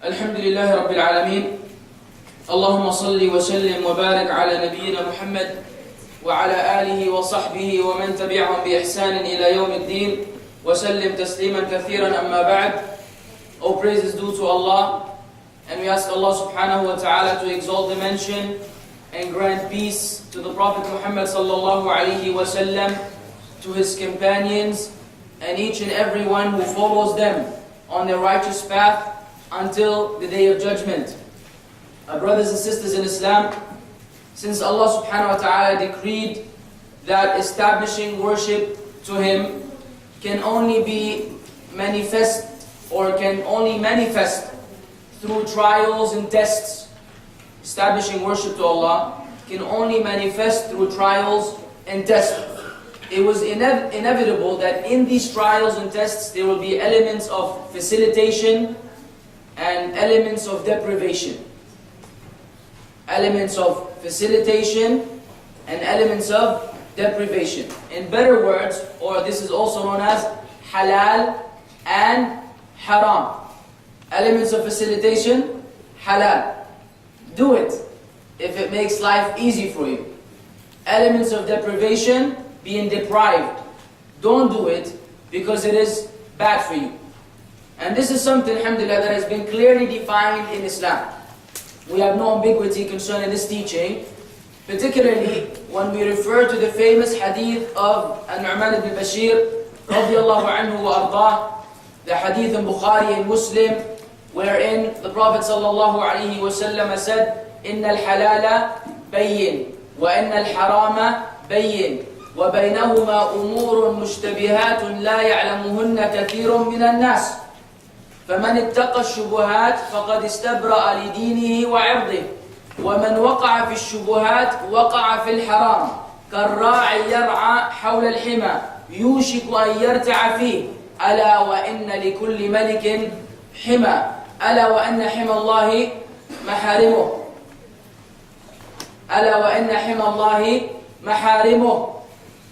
الحمد لله رب العالمين اللهم صل وسلم وبارك على نبينا محمد وعلى آله وصحبه ومن تبعهم بإحسان إلى يوم الدين وسلم تسليما كثيرا أما بعد. All praise is due to Allah, and we ask Allah subhanahu wa ta'ala to exalt the mention and grant peace to the Prophet Muhammad sallallahu alayhi wa sallam, to his companions and each and every one who follows them on their righteous path until the day of judgment. Our brothers and sisters in Islam, since Allah subhanahu wa ta'ala decreed that establishing worship to Him can only be manifest or can only manifest through trials and tests. Establishing worship to Allah can only manifest through trials and tests. It was inevitable that in these trials and tests there will be elements of facilitation and elements of deprivation. Elements of facilitation and elements of deprivation. In better words, or this is also known as halal and haram. Elements of facilitation, halal. Do it if it makes life easy for you. Elements of deprivation, being deprived. Don't do it because it is bad for you. And this is something, alhamdulillah, that has been clearly defined in Islam. We have no ambiguity concerning this teaching, particularly when we refer to the famous hadith of An-Nu'man ibn Bashir radiyallahu anhu wa ardah, the hadith in Bukhari and Muslim, wherein the Prophet sallallahu alayhi wa sallam said, إِنَّ الْحَلَالَ بَيِّن وَإِنَّ الْحَرَامَ بَيِّن وَبَيْنَهُمَا أُمُورٌ مُشْتَبِهَاتٌ لَا يَعْلَمُهُنَّ كَثِيرٌ مِنَ النَّاسِ فمن اتقى الشبهات فقد استبرأ لدينه وعرضه ومن وقع في الشبهات وقع في الحرام كالراعي يرعى حول الحمى يوشك أن يرتع فيه ألا وإن لكل ملك حمى ألا وإن حمى الله محارمه ألا وإن حمى الله محارمه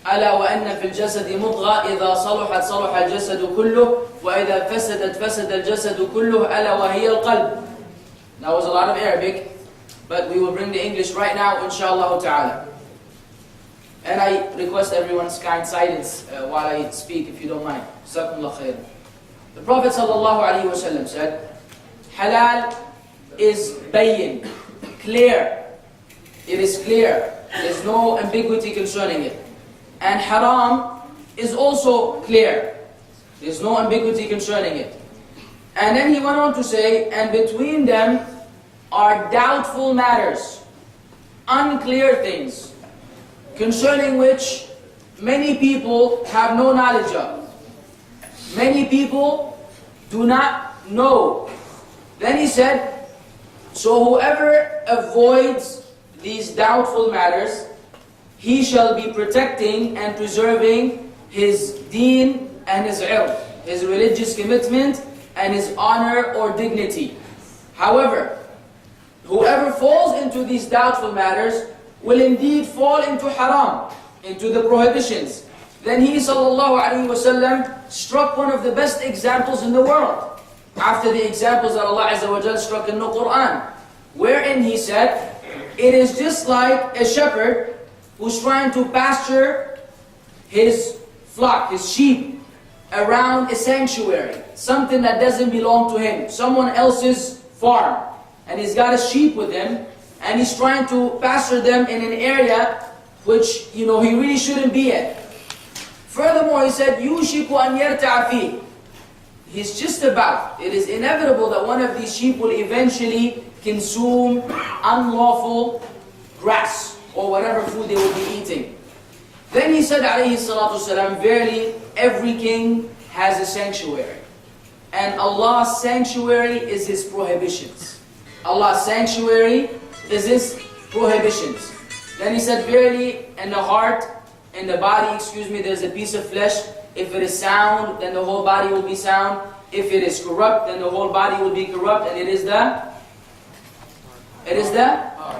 ألا وأن في الجسد مضغة إذا صلحت صلح الجسد كله وإذا فسدت فسد الجسد كله ألا وهي القلب. That was a lot of Arabic, but we will bring the English right now, inshallah ta'ala. And I request everyone's kind silence while I speak, if you don't mind. Jazakumullah khairan. The Prophet sallallahu alaihi wasallam said, halal is bayyin, clear. It is clear. There's no ambiguity concerning it. And haram is also clear. There's no ambiguity concerning it. And then he went on to say, and between them are doubtful matters, unclear things, concerning which many people have no knowledge of. Many people do not know. Then he said, so whoever avoids these doubtful matters, he shall be protecting and preserving his deen and his ird, his religious commitment and his honor or dignity. However, whoever falls into these doubtful matters will indeed fall into haram, into the prohibitions. Then he sallallahu alaihi wasallam struck one of the best examples in the world, after the examples that Allah Azza wa Jal struck in the Quran, wherein he said, it is just like a shepherd who's trying to pasture his flock, his sheep, around a sanctuary, something that doesn't belong to him, someone else's farm. And he's got a sheep with him, and he's trying to pasture them in an area which, he really shouldn't be in. Furthermore, he said, يُوشِكُ أَنْ يَرْتَعَ فِيهِ. He's just about, it is inevitable that one of these sheep will eventually consume unlawful grass, or whatever food they will be eating. Then he said, alayhi salatu salam, verily every king has a sanctuary. And Allah's sanctuary is His prohibitions. Allah's sanctuary is His prohibitions. Then he said, verily in the heart, in the body, there's a piece of flesh. If it is sound, then the whole body will be sound. If it is corrupt, then the whole body will be corrupt. And it is the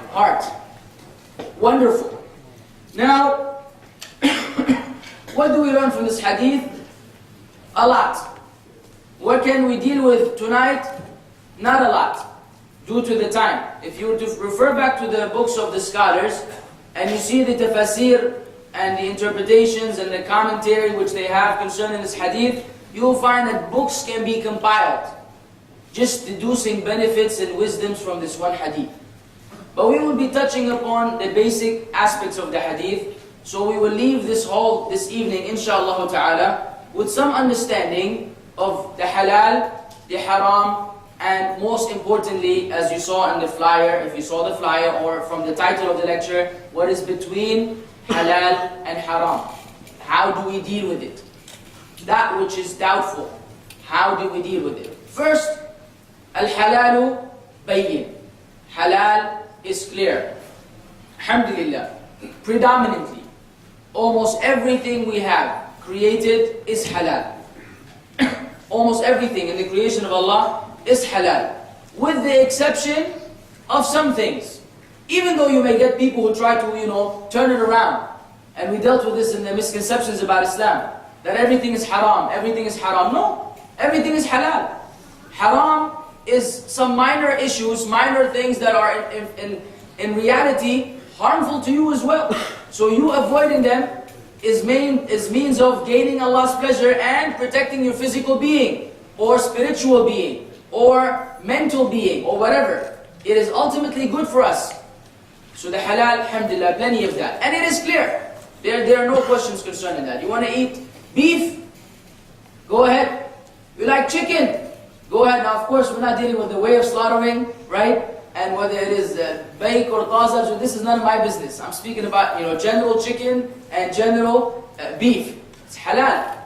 heart. Wonderful. Now, what do we learn from this hadith? A lot. What can we deal with tonight? Not a lot, due to the time. If you were to refer back to the books of the scholars, and you see the tafsir and the interpretations and the commentary which they have concerning this hadith, you will find that books can be compiled, just deducing benefits and wisdoms from this one hadith. But we will be touching upon the basic aspects of the hadith, so we will leave this evening, inshallah ta'ala, with some understanding of the halal, the haram, and most importantly, as you saw in the flyer, if you saw the flyer or from the title of the lecture, what is between halal and haram. How do we deal with it? That which is doubtful, how do we deal with it? First, al-halalu bayyin. Halal is clear. Alhamdulillah. Predominantly, almost everything we have created is halal. Almost everything in the creation of Allah is halal, with the exception of some things. Even though you may get people who try to, turn it around. And we dealt with this in the misconceptions about Islam, that everything is haram, everything is haram. No, everything is halal. Haram is some minor issues, minor things that are in reality harmful to you as well. So you avoiding them is means of gaining Allah's pleasure and protecting your physical being, or spiritual being, or mental being, or whatever. It is ultimately good for us. So the halal, alhamdulillah, plenty of that. And it is clear. There are no questions concerning that. You want to eat beef? Go ahead. You like chicken? Go ahead. Now, of course, we're not dealing with the way of slaughtering, right? And whether it is bake or taza, so this is none of my business. I'm speaking about, general chicken and general beef. It's halal.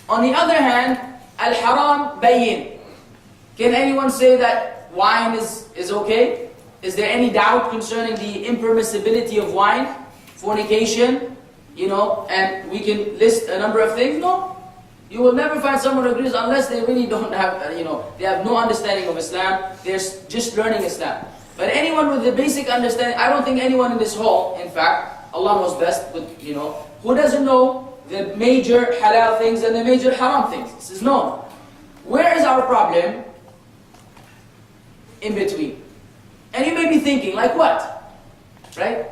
On the other hand, al-haram bayyin. Can anyone say that wine is okay? Is there any doubt concerning the impermissibility of wine? Fornication, and we can list a number of things? No. You will never find someone who agrees unless they really don't have, they have no understanding of Islam. They're just learning Islam. But anyone with the basic understanding, I don't think anyone in this hall, in fact, Allah knows best, but, who doesn't know the major halal things and the major haram things? This is known. Where is our problem? In between. And you may be thinking, like what? Right?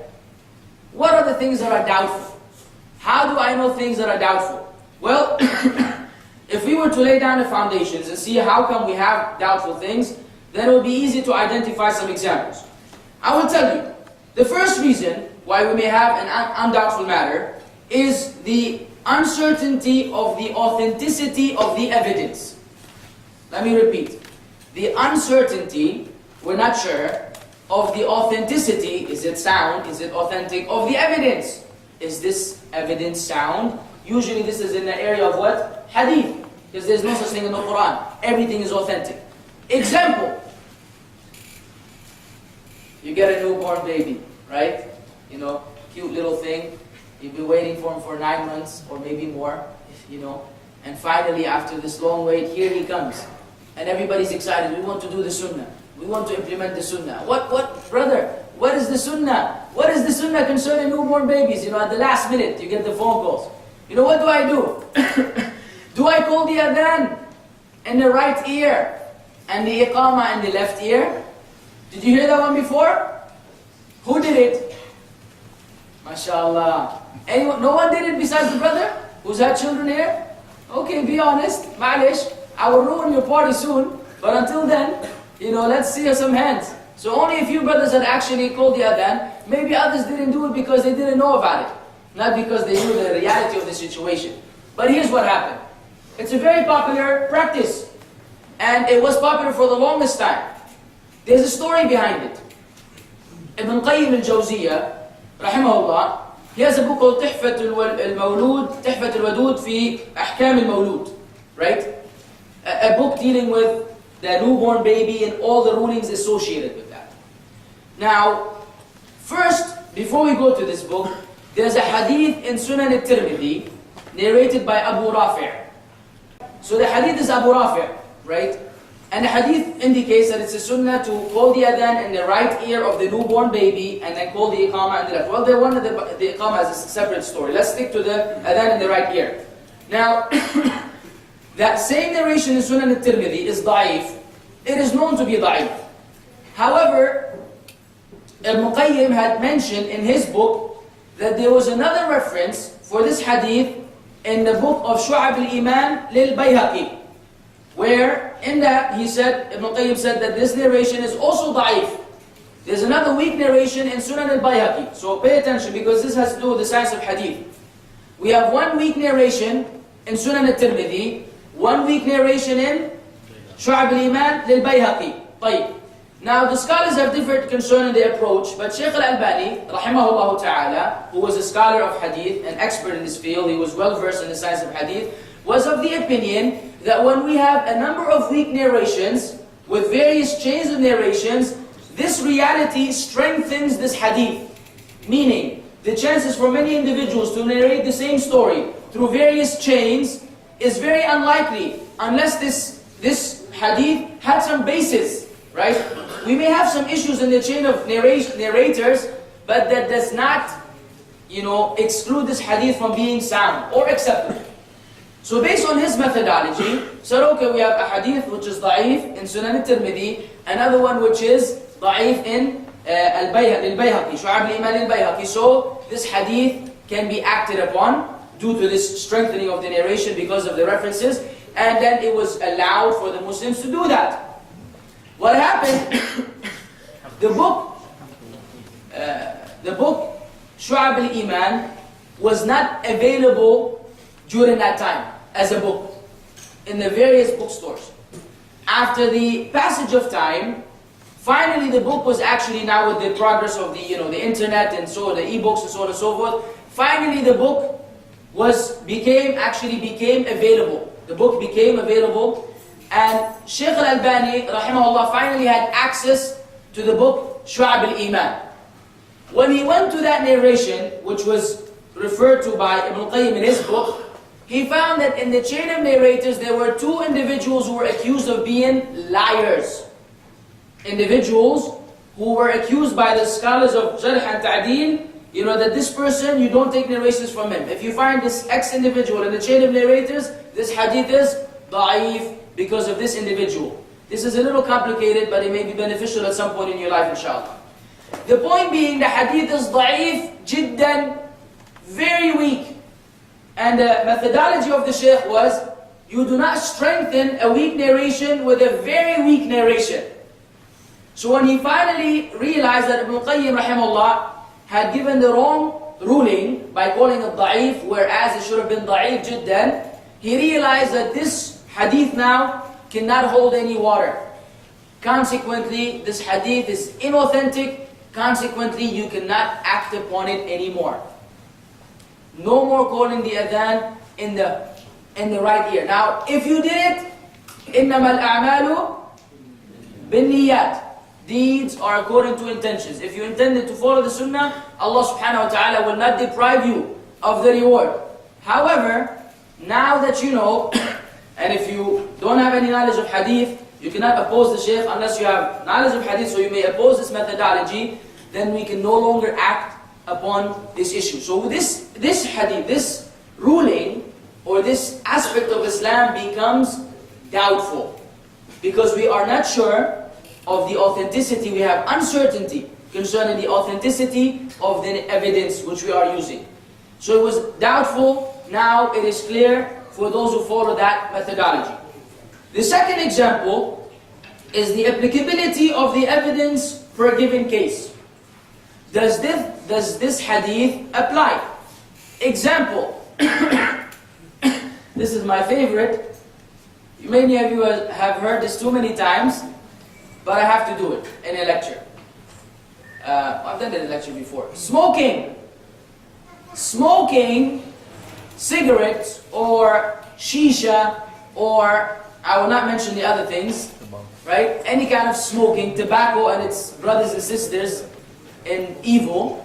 What are the things that are doubtful? How do I know things that are doubtful? Well, if we were to lay down the foundations and see how come we have doubtful things, then it will be easy to identify some examples. I will tell you, the first reason why we may have an undoubtful matter is the uncertainty of the authenticity of the evidence. Let me repeat. The uncertainty, we're not sure, of the authenticity, is it sound, is it authentic, of the evidence. Is this evidence sound? Usually this is in the area of what? Hadith. Because there's no such thing in the Quran. Everything is authentic. Example. You get a newborn baby, right? Cute little thing. You've been waiting for him for 9 months or maybe more, and finally after this long wait, here he comes. And everybody's excited. We want to do the sunnah. We want to implement the sunnah. What, brother? What is the sunnah? What is the sunnah concerning newborn babies? At the last minute, you get the phone calls. What do I do? Do I call the adhan in the right ear and the iqamah in the left ear? Did you hear that one before? Who did it? MashaAllah. Anyone? No one did it besides the brother who's had children here? Okay, be honest. Ma'alish. I will ruin your party soon. But until then, let's see some hands. So only a few brothers had actually called the adhan. Maybe others didn't do it because they didn't know about it. Not because they knew the reality of the situation. But here's what happened. It's a very popular practice. And it was popular for the longest time. There's a story behind it. Ibn Qayyim al-Jawziyah, rahimahullah, he has a book called تحفة الودود في أحكام المولود. Right? A book dealing with the newborn baby and all the rulings associated with that. Now, first, before we go to this book, there's a hadith in Sunan al-Tirmidhi narrated by Abu Rafi'. So the hadith is Abu Rafi', right? And the hadith indicates that it's a sunnah to call the adhan in the right ear of the newborn baby and then call the iqamah in the left. Well, the iqamah is a separate story. Let's stick to the adhan in the right ear. Now, that same narration in Sunan al-Tirmidhi is da'if it is known to be da'if. However, Ibn Qayyim had mentioned in his book that there was another reference for this hadith in the book of Shu'ab al-Iman lil-Bayhaqi, where in that he said, Ibn Qayyim said that this narration is also da'if. There's another weak narration in Sunan al-Bayhaqi. So pay attention, because this has to do with the science of hadith. We have one weak narration in Sunan al-Tirmidhi, one weak narration in Shu'ab al-Iman lil-Bayhaqi. طيب. Now the scholars have differed concerning their approach, but Shaykh al-Albani, rahimahullah ta'ala, who was a scholar of hadith, an expert in this field, he was well versed in the science of hadith, was of the opinion that when we have a number of weak narrations, with various chains of narrations, this reality strengthens this hadith. Meaning, the chances for many individuals to narrate the same story through various chains is very unlikely, unless this hadith had some basis, right? We may have some issues in the chain of narrators, but that does not, exclude this hadith from being sound or acceptable. So based on his methodology, said, okay, we have a hadith which is da'if in Sunan al-Tirmidhi, another one which is da'if in al-Bayhaqi, Shu'ab al-Iman al-Bayhaqi. So this hadith can be acted upon due to this strengthening of the narration because of the references, and then it was allowed for the Muslims to do that. What happened? The book Shu'ab al-Iman was not available during that time as a book in the various bookstores. After the passage of time, finally the book was actually, now with the progress of the internet and so the e-books and so on and so forth, finally the book became available. The book became available. And Shaykh al-Albani, rahimahullah, finally had access to the book Shu'ab al-Iman. When he went to that narration, which was referred to by Ibn Qayyim in his book, he found that in the chain of narrators there were two individuals who were accused of being liars. Individuals who were accused by the scholars of Jarh and Ta'deel, that this person, you don't take narrations from him. If you find this X individual in the chain of narrators, this hadith is da'if because of this individual. This is a little complicated, but it may be beneficial at some point in your life, inshallah. The point being, the hadith is da'if, jiddan, very weak. And the methodology of the Shaykh was, you do not strengthen a weak narration with a very weak narration. So when he finally realized that Ibn Qayyim rahimahullah had given the wrong ruling by calling it da'if, whereas it should have been da'if jiddan, he realized that this hadith now cannot hold any water. Consequently, this hadith is inauthentic. Consequently, you cannot act upon it anymore. No more calling the adhan in the right ear. Now, if you did it, إِنَّمَا الْأَعْمَالُ بِالنِّيَّاتِ. Deeds are according to intentions. If you intended to follow the sunnah, Allah subhanahu wa ta'ala will not deprive you of the reward. However, now that you know, and if you don't have any knowledge of hadith, you cannot oppose the shaykh unless you have knowledge of hadith, so you may oppose this methodology, then we can no longer act upon this issue. So this hadith, this ruling, or this aspect of Islam becomes doubtful, because we are not sure of the authenticity. We have uncertainty concerning the authenticity of the evidence which we are using. So it was doubtful, now it is clear for those who follow that methodology. The second example is the applicability of the evidence for a given case. Does this hadith apply? Example. This is my favorite. Many of you have heard this too many times, but I have to do it in a lecture. I've done it in a lecture before. Smoking. Smoking cigarettes or shisha, or I will not mention the other things, right? Any kind of smoking, tobacco and its brothers and sisters in evil,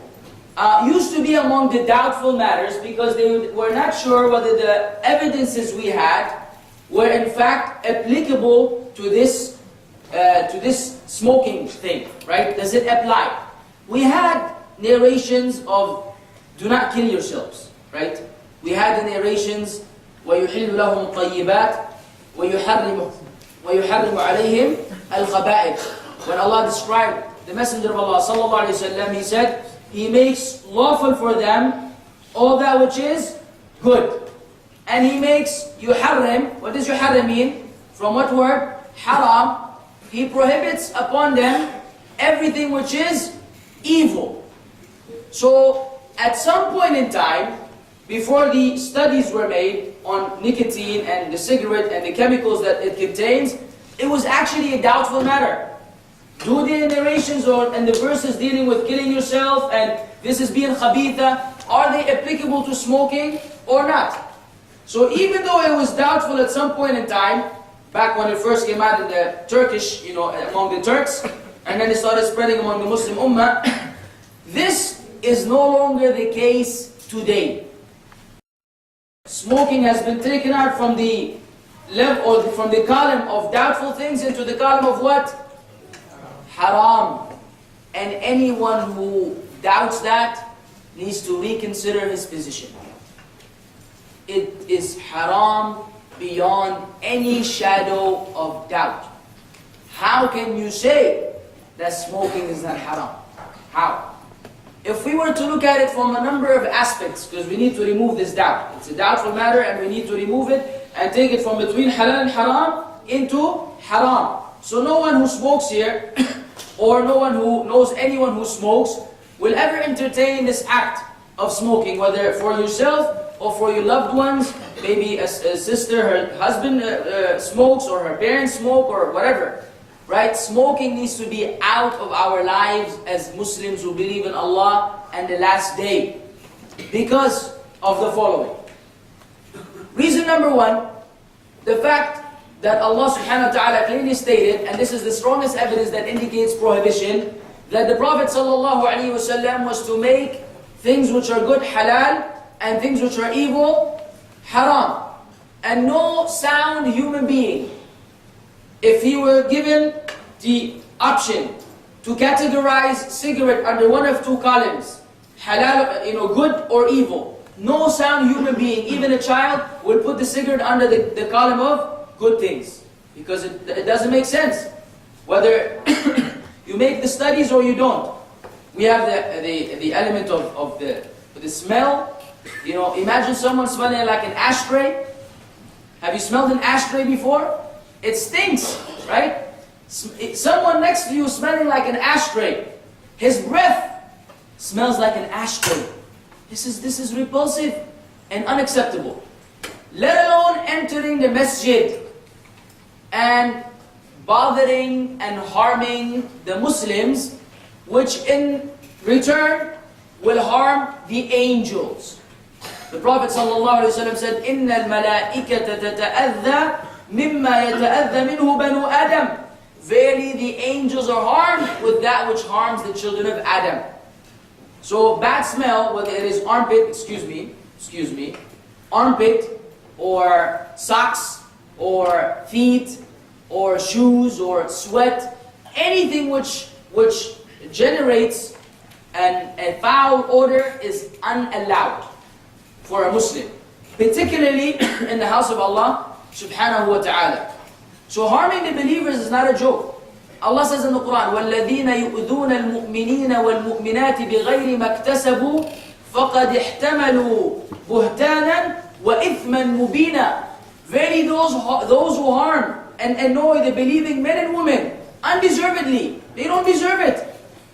used to be among the doubtful matters, because they were not sure whether the evidences we had were in fact applicable to this smoking thing, right? Does it apply? We had narrations of do not kill yourselves, right? We had the narrations وَيُحِلُّ لَهُمُ الطَّيِّبَاتِ وَيُحَرِّمُ عَلَيْهِمْ الْخَبَائِثِ. When Allah described the Messenger of Allah sallallahu alayhi wa sallam, He said, He makes lawful for them all that which is good. And He makes yuharrim. What does yuharrim mean? From what word? Haram. He prohibits upon them everything which is evil. So, at some point in time, before the studies were made on nicotine and the cigarette and the chemicals that it contains, it was actually a doubtful matter. Do the narrations and the verses dealing with killing yourself and this is being khabitha, are they applicable to smoking or not? So even though it was doubtful at some point in time, back when it first came out in the Turkish, among the Turks, and then it started spreading among the Muslim Ummah, this is no longer the case today. Smoking has been taken out from the level or from the column of doubtful things into the column of what? Haram. And anyone who doubts that needs to reconsider his position. It is haram beyond any shadow of doubt. How can you say that smoking is not haram? How? If we were to look at it from a number of aspects, because we need to remove this doubt. It's a doubtful matter and we need to remove it and take it from between halal and haram into haram. So no one who smokes here, or no one who knows anyone who smokes, will ever entertain this act of smoking, whether for yourself or for your loved ones. Maybe a sister, her husband smokes, or her parents smoke, or whatever. Right? Smoking needs to be out of our lives as Muslims who believe in Allah and the last day. Because of the following. Reason number one, the fact that Allah subhanahu wa ta'ala clearly stated, and this is the strongest evidence that indicates prohibition, that the Prophet sallallahu alaihi wasallam was to make things which are good halal and things which are evil haram. And no sound human being, if he were given the option to categorize cigarette under one of two columns, halal, good or evil, no sound human being, even a child, will put the cigarette under the column of good things. Because it doesn't make sense. Whether you make the studies or you don't. We have the element of the smell. Imagine someone smelling like an ashtray. Have you smelled an ashtray before? It stinks, right? Someone next to you smelling like an ashtray. His breath smells like an ashtray. This is repulsive and unacceptable. Let alone entering the masjid and bothering and harming the Muslims, which in return will harm the angels. The Prophet ﷺ said, إِنَّ الْمَلَائِكَةَ تَتَأَذَّى مِمَّا يَتَأَذَّى مِنْهُ بَنُو آدَمَ. Verily the angels are harmed with that which harms the children of Adam. So bad smell, whether it is armpit, armpit, or socks, or feet, or shoes, or sweat, anything which generates a foul odor is unallowed for a Muslim, particularly in the house of Allah subhanahu wa ta'ala. So harming the believers is not a joke. Allah says in the Quran, وَالَّذِينَ يُؤْذُونَ الْمُؤْمِنِينَ وَالْمُؤْمِنَاتِ بِغَيْرِ مَا اكْتَسَبُوا فَقَدْ احْتَمَلُوا بُهْتَانًا وَإِثْمًا مُبِينًا. Verily those who harm and annoy the believing men and women undeservedly, they don't deserve it.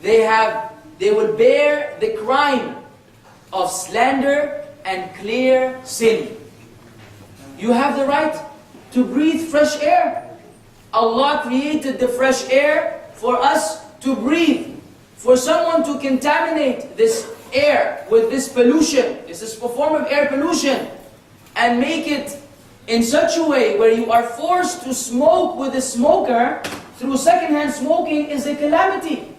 They will bear the crime of slander and clear sin. You have the right to breathe fresh air. Allah created the fresh air for us to breathe. For someone to contaminate this air with this pollution, this is a form of air pollution, and make it in such a way where you are forced to smoke with a smoker through secondhand smoking is a calamity.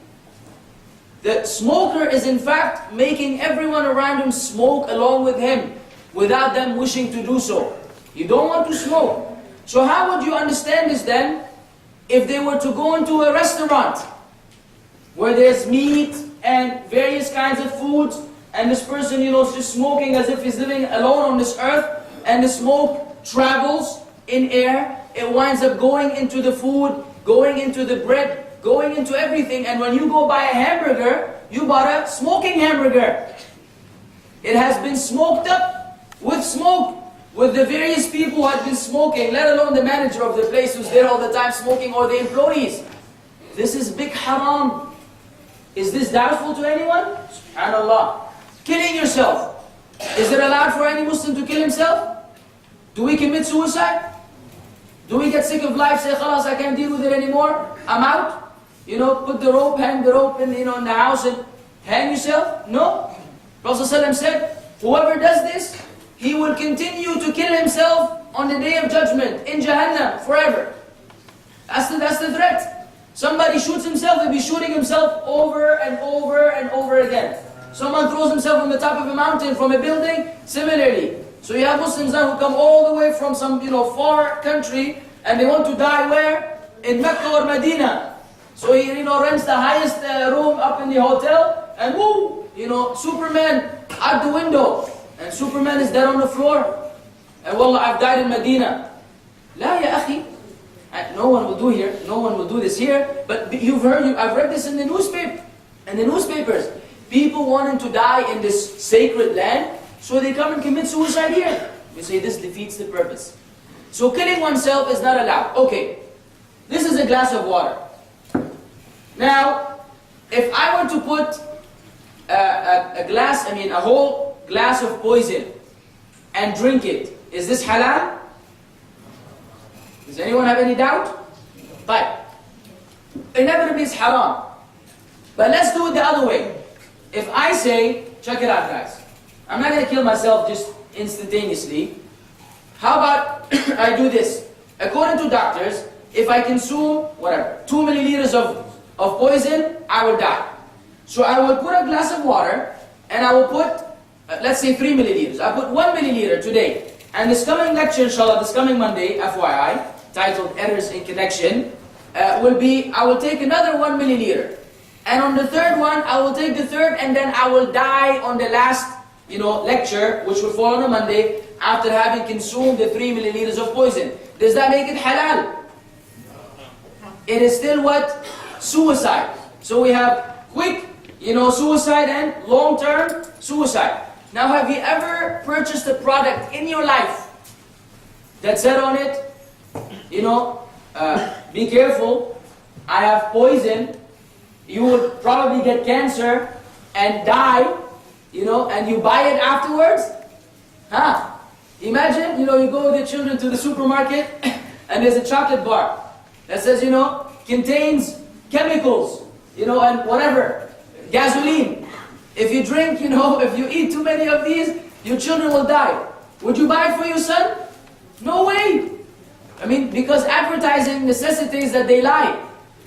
The smoker is in fact making everyone around him smoke along with him without them wishing to do so. You don't want to smoke. So how would you understand this then if they were to go into a restaurant where there's meat and various kinds of foods, and this person is just smoking as if he's living alone on this earth, and the smoke travels in air, it winds up going into the food, going into the bread, going into everything. And when you go buy a hamburger, you bought a smoking hamburger. It has been smoked up with smoke, with the various people who had been smoking, let alone the manager of the place who's there all the time smoking, or the employees. This is big haram. Is this doubtful to anyone? SubhanAllah. Killing yourself. Is it allowed for any Muslim to kill himself? Do we commit suicide? Do we get sick of life, say, khalas, I can't deal with it anymore, I'm out? You know, put the rope, hang the rope in, in the house and hang yourself? No. Prophet ﷺ said, whoever does this, he will continue to kill himself on the day of judgment, in Jahannam, forever. That's the threat. Somebody shoots himself, he'll be shooting himself over and over and over again. Someone throws himself from the top of a mountain, from a building, similarly. So you have Muslims now who come all the way from some far country, and they want to die where? In Mecca or Medina. So he rents the highest room up in the hotel, and woo, Superman out the window, and Superman is dead on the floor. And wallah, I've died in Medina. La ya akhi. No one will do here. No one will do this here. But I've read this in the newspapers. People wanting to die in this sacred land, so they come and commit suicide here. We say this defeats the purpose. So killing oneself is not allowed. Okay, this is a glass of water. Now, if I were to put a whole glass of poison and drink it, is this halal? Does anyone have any doubt? But inevitably it's haram. But let's do it the other way. If I say, check it out guys, I'm not going to kill myself just instantaneously. How about I do this? According to doctors, if I consume, 2 milliliters of poison, I will die. So I will put a glass of water, and I will put, let's say 3 milliliters. I put 1 milliliter today. And this coming lecture, inshallah, this coming Monday, FYI, titled Errors in Connection, I will take another 1 milliliter. And on the third one, I will take the third, and then I will die on the last, lecture, which will fall on a Monday, after having consumed the 3 milliliters of poison. Does that make it halal? It is still what? Suicide. So we have quick, suicide and long-term suicide. Now, have you ever purchased a product in your life that said on it, be careful, I have poison, you will probably get cancer and die, and you buy it afterwards? Imagine, you go with your children to the supermarket and there's a chocolate bar that says, contains chemicals, and whatever, gasoline. If you drink, if you eat too many of these, your children will die. Would you buy it for your son? No way. Because advertising necessitates that they lie.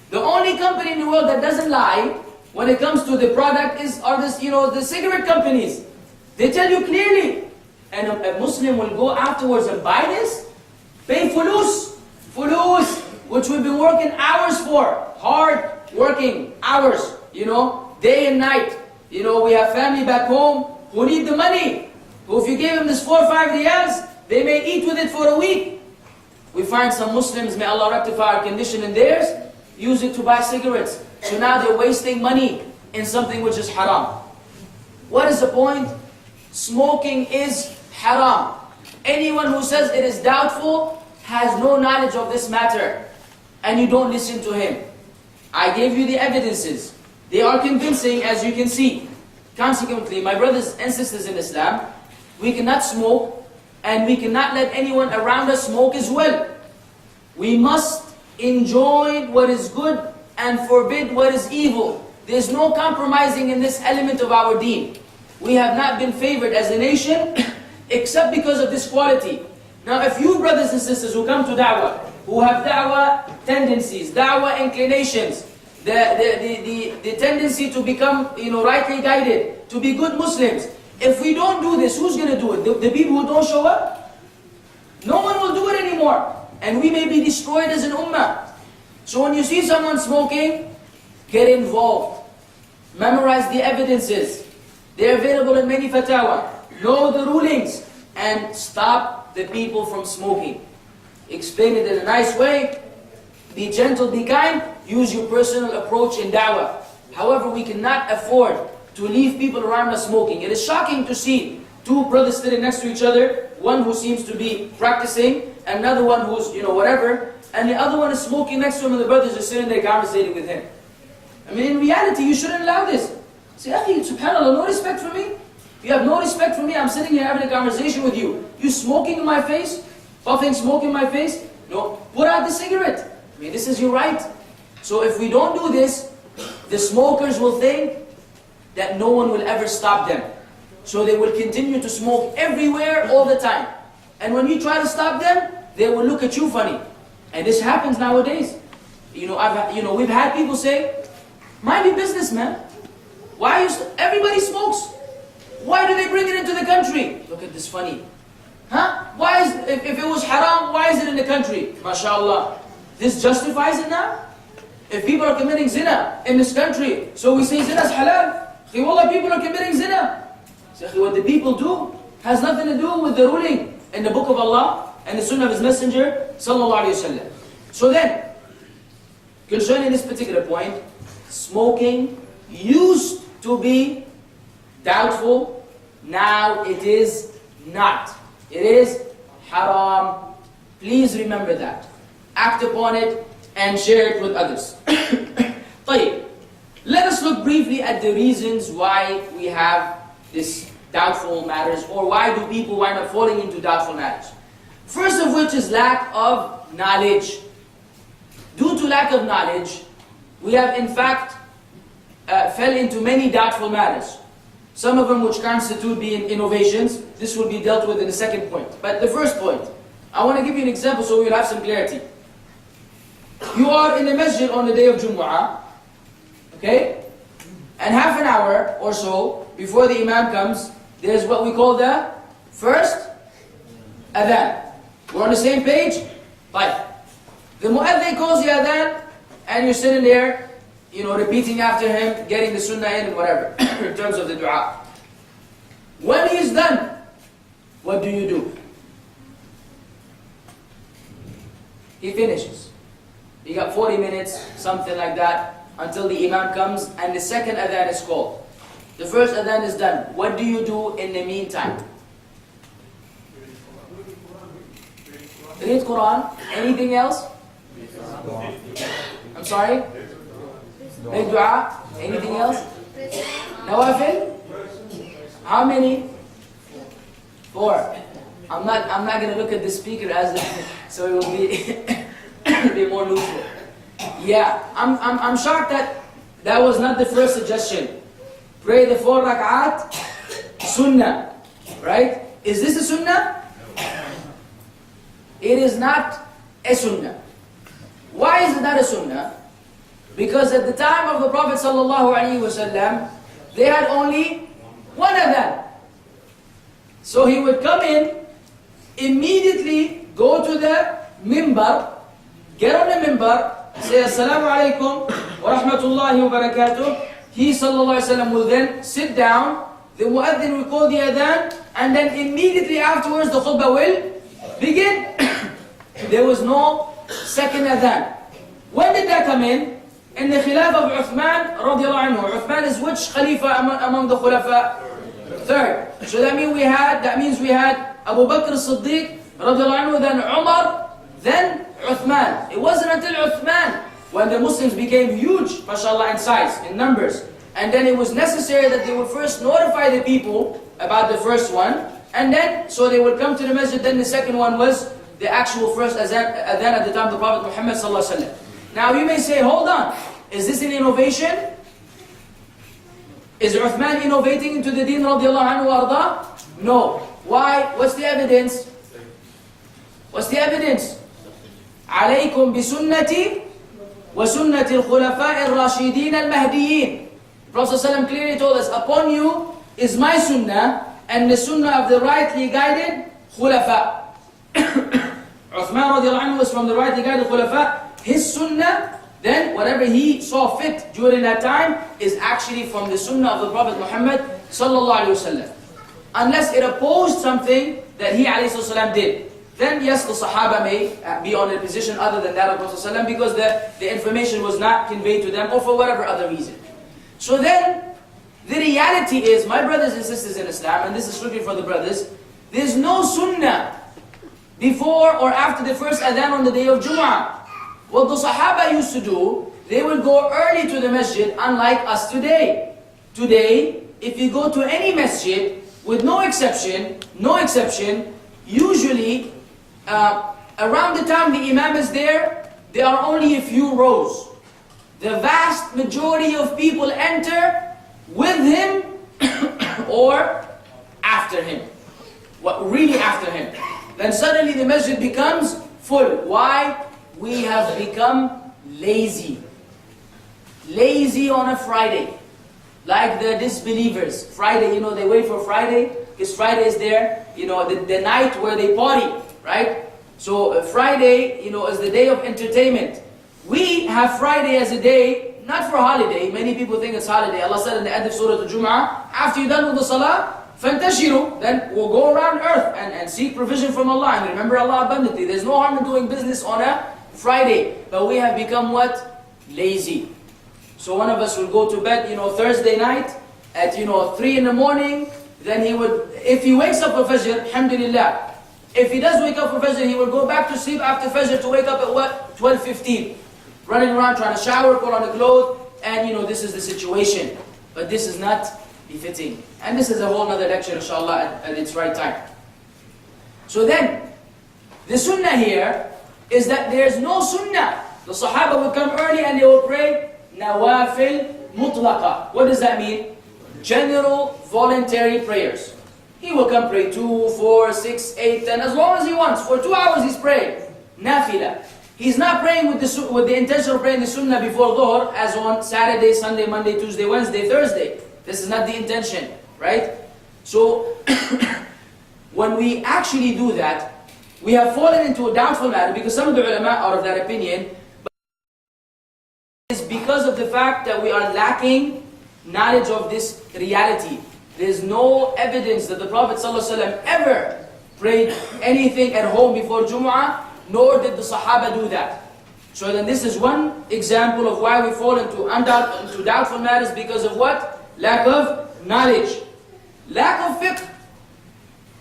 The only company in the world that doesn't lie when it comes to the product are the cigarette companies. They tell you clearly. And a Muslim will go afterwards and buy this, pay fulus, which we've been working hours for, hard working hours, day and night. We have family back home who need the money. Who if you gave them this 4 or 5 riyals, they may eat with it for a week. We find some Muslims, may Allah rectify our condition in theirs, use it to buy cigarettes. So now they're wasting money in something which is haram. What is the point? Smoking is haram. Anyone who says it is doubtful has no knowledge of this matter, and you don't listen to him. I gave you the evidences. They are convincing, as you can see. Consequently, my brothers and sisters in Islam, we cannot smoke, and we cannot let anyone around us smoke as well. We must enjoy what is good and forbid what is evil. There's no compromising in this element of our deen. We have not been favored as a nation except because of this quality. Now, if you brothers and sisters who come to da'wah, who have da'wah tendencies, da'wah inclinations, the tendency to become rightly guided, to be good Muslims, if we don't do this, who's going to do it? The people who don't show up? No one will do it anymore. And we may be destroyed as an ummah. So when you see someone smoking, get involved. Memorize the evidences. They're available in many fatwa. Know the rulings. And stop the people from smoking. explain it in a nice way, be gentle, be kind, use your personal approach in da'wah. However, we cannot afford to leave people around us smoking. It is shocking to see two brothers sitting next to each other, one who seems to be practicing, another one who's, whatever, and the other one is smoking next to him and the brothers just sitting there conversating with him. I mean, in reality, you shouldn't allow this. Say, Akhi, subhanAllah, no respect for me? You have no respect for me? I'm sitting here having a conversation with you. You smoking in my face? Puffing smoke in my face? No, put out the cigarette. I mean, this is your right. So if we don't do this, the smokers will think that no one will ever stop them. So they will continue to smoke everywhere all the time. And when you try to stop them, they will look at you funny. And this happens nowadays. We've had people say, mind your business, man. Why are you everybody smokes. Why do they bring it into the country? Look at this funny. Huh? Why is if it was haram, why is it in the country? MashaAllah. This justifies it now? If people are committing zina in this country, so we say zina is halal. Wallah, people are committing zina. What the people do has nothing to do with the ruling in the book of Allah and the sunnah of His Messenger sallallahu alaihi wasallam. So then, concerning this particular point, smoking used to be doubtful, now it is not. It is haram. Please remember that. Act upon it and share it with others. طيب. Let us look briefly at the reasons why we have this doubtful matters, or why do people wind up falling into doubtful matters. First of which is lack of knowledge. Due to lack of knowledge, we have in fact fell into many doubtful matters. Some of them which constitute being innovations. This will be dealt with in the second point. But the first point, I want to give you an example so we'll have some clarity. You are in the masjid on the day of Jumu'ah, okay? And half an hour or so before the Imam comes, there's what we call the first adhan. We're on the same page? Fine. The mu'adhin calls the adhan, and you're sitting there, repeating after him, getting the sunnah in and whatever, in terms of the dua. When he's done, what do you do? He finishes. You got 40 minutes, something like that, until the Imam comes and the second adhan is called. The first adhan is done. What do you do in the meantime? Read Quran. Anything else? I'm sorry? Make dua. Anything else? Nawafil? How many? 4. I'm not going to look at the speaker as so it will be more neutral. Yeah, I'm shocked that was not the first suggestion. Pray the 4 rak'at sunnah, right? Is this a sunnah? It is not a sunnah. Why is it not a sunnah? Because at the time of the Prophet ﷺ, they had only one adhan. So he would come in, immediately go to the mimbar, get on the mimbar, say Assalamu alaikum wa rahmatullahi wa barakatuh. He ﷺ will then sit down, the mu'adhin will call the adhan, and then immediately afterwards the khutbah will begin. There was no second adhan. When did that come in? In the khilaf of Uthman radiallahu anhu. Uthman is which khalifa among the khulafa? Third. So that means we had Abu Bakr as-Siddiq radiallahu anhu, then Umar, then Uthman. It wasn't until Uthman when the Muslims became huge, mashallah, in size, in numbers. And then it was necessary that they would first notify the people about the first one, and then, so they would come to the masjid. Then the second one was the actual first adhan at the time of the Prophet Muhammad sallallahu alaihi wasallam. Now you may say, hold on, is this an innovation? Is Uthman innovating into the deen radiallahu anhu arda? No. Why? What's the evidence? What's the evidence? عليكم بسنتي وسنة الخلفاء الراشدين المهديين. The Prophet ﷺ clearly told us, upon you is my sunnah and the sunnah of the rightly guided khulafa. Uthman radiallahu anhu was from the rightly guided khulafa. His sunnah, then whatever he saw fit during that time, is actually from the sunnah of the Prophet Muhammad sallallahu alaihi wasallam. Unless it opposed something that he alayhi wasallam did. then yes, the Sahaba may be on a position other than that of Prophet ﷺ because the information was not conveyed to them or for whatever other reason. So then, the reality is, my brothers and sisters in Islam, and this is strictly for the brothers, there's no sunnah before or after the first adhan on the day of Jumu'ah. What the Sahaba used to do, they would go early to the masjid, unlike us today. Today, if you go to any masjid, with no exception, usually around the time the Imam is there are only a few rows. The vast majority of people enter with him or after him. Really after him. Then suddenly the masjid becomes full. Why? We have become lazy. Lazy on a Friday. Like the disbelievers. Friday, they wait for Friday, because Friday is there, the night where they party, right? So Friday, is the day of entertainment. We have Friday as a day, not for holiday. Many people think it's holiday. Allah said in the end of Surah Al-Jumu'ah, after you're done with the Salah, فَانْتَشِرُوا, then we'll go around earth and seek provision from Allah and remember Allah abundantly. There's no harm in doing business on a Friday. But we have become what? Lazy. So one of us will go to bed, Thursday night at, 3 in the morning. Then he would, if he wakes up for Fajr, alhamdulillah. If he does wake up for Fajr, he will go back to sleep after Fajr to wake up at what? 12:15. Running around, trying to shower, put on a clothes, and this is the situation. But this is not befitting. And this is a whole other lecture, inshallah, at its right time. So then, the sunnah here is that there's no sunnah. The Sahaba will come early and they will pray nawafil mutlaqa. What does that mean? General voluntary prayers. He will come pray 2, 4, 6, 8, 10, as long as he wants. For 2 hours he's praying. Nafila. He's not praying with the intention of praying the sunnah before dhuhr, as on Saturday, Sunday, Monday, Tuesday, Wednesday, Thursday. This is not the intention, right? So, when we actually do that, we have fallen into a doubtful matter, because some of the ulama are of that opinion, but it's because of the fact that we are lacking knowledge of this reality. There's no evidence that the Prophet ﷺ ever prayed anything at home before Jumu'ah, nor did the Sahaba do that. So then this is one example of why we fall into doubtful matters, because of what? Lack of knowledge. Lack of fiqh.